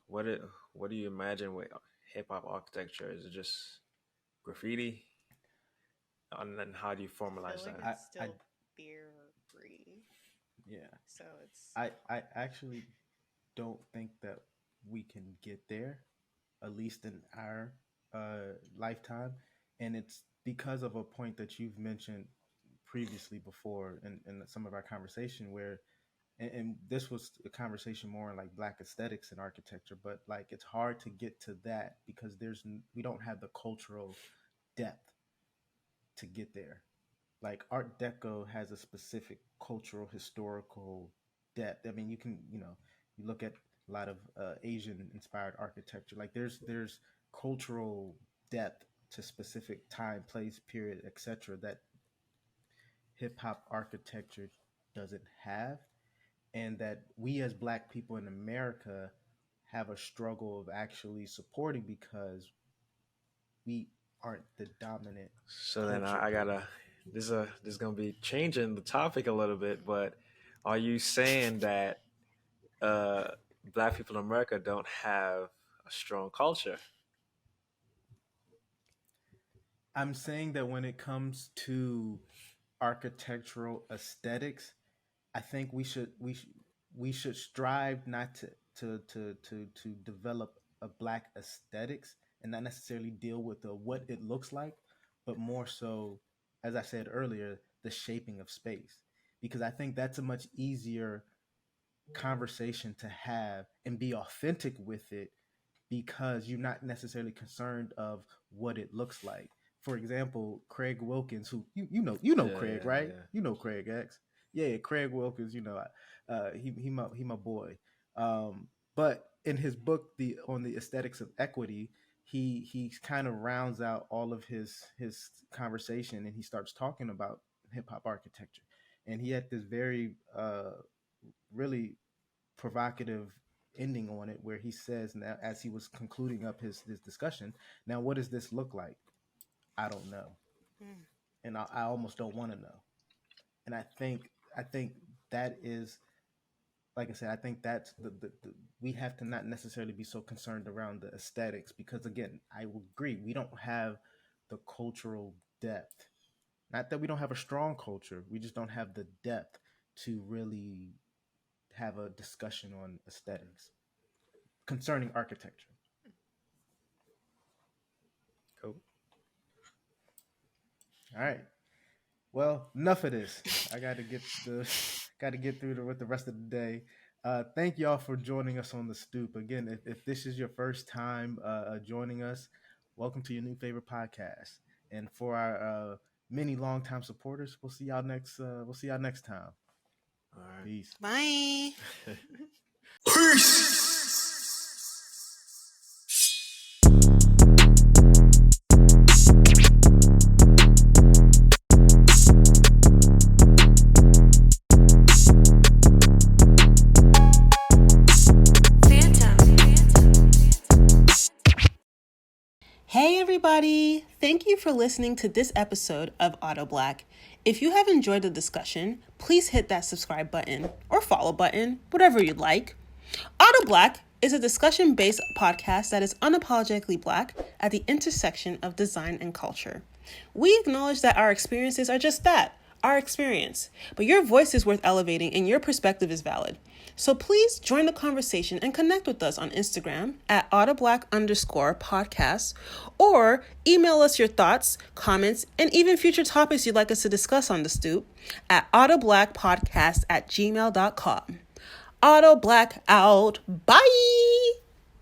[SPEAKER 5] What do you imagine with hip hop architecture? Is it just graffiti? And then how do you
[SPEAKER 4] I feel
[SPEAKER 5] formalize
[SPEAKER 4] like
[SPEAKER 5] that?
[SPEAKER 4] it's still theory,
[SPEAKER 1] Yeah.
[SPEAKER 4] so it's
[SPEAKER 1] I actually don't think that we can get there, at least in our lifetime. And it's because of a point that you've mentioned previously before in some of our conversation where, and this was a conversation more on like black aesthetics and architecture, but like it's hard to get to that because we don't have the cultural depth to get there. Like Art Deco has a specific cultural historical depth. I mean, you look at a lot of Asian inspired architecture. Like there's cultural depth to specific time, place, period, etc. that hip hop architecture doesn't have, and that we as Black people in America have a struggle of actually supporting because we aren't the dominant
[SPEAKER 5] So then
[SPEAKER 1] culture
[SPEAKER 5] I
[SPEAKER 1] here.
[SPEAKER 5] gotta, this is gonna be changing the topic a little bit, but are you saying that uh Black people in America don't have a strong culture?
[SPEAKER 1] I'm saying that when it comes to architectural aesthetics, I think we should strive not to develop a black aesthetics and not necessarily deal with the what it looks like, but more so, as I said earlier, the shaping of space. Because I think that's a much easier conversation to have and be authentic with it because you're not necessarily concerned of what it looks like. For example, Craig Wilkins, who you know
[SPEAKER 5] Yeah,
[SPEAKER 1] Craig,
[SPEAKER 5] yeah,
[SPEAKER 1] right?
[SPEAKER 5] yeah.
[SPEAKER 1] You know Craig X. Yeah, Craig Wilkins. He my boy. But in his book, the on the aesthetics of equity, he kind of rounds out all of his conversation and he starts talking about hip hop architecture, and he had this very really provocative ending on it where he says, now as he was concluding up his discussion, now what does this look like? I don't know,
[SPEAKER 2] Mm.
[SPEAKER 1] and I almost don't want to know. And I think that is, like I said, I think that's the we have to not necessarily be so concerned around the aesthetics because again, I will agree we don't have the cultural depth. Not that we don't have a strong culture, we just don't have the depth to really have a discussion on aesthetics concerning architecture.
[SPEAKER 5] Cool.
[SPEAKER 1] All right. Well, enough of this. I got to get the got to get through with the rest of the day. Thank y'all for joining us on the stoop. Again, if this is your first time joining us, welcome to your new favorite podcast. And for our many longtime supporters, we'll see y'all next. We'll see y'all next time.
[SPEAKER 5] All right.
[SPEAKER 1] Peace.
[SPEAKER 2] Bye.
[SPEAKER 6] Peace.
[SPEAKER 2] Hey everybody! Thank you for listening to this episode of AutoBlack. If you have enjoyed the discussion, please hit that subscribe button or follow button, whatever you'd like. AutoBlack is a discussion-based podcast that is unapologetically Black at the intersection of design and culture. We acknowledge that our experiences are just that, our experience, but your voice is worth elevating and your perspective is valid. So please join the conversation and connect with us on Instagram at AutoBlack_podcast or email us your thoughts, comments, and even future topics you'd like us to discuss on the stoop at AutoBlackPodcast@gmail.com. AutoBlack out. Bye!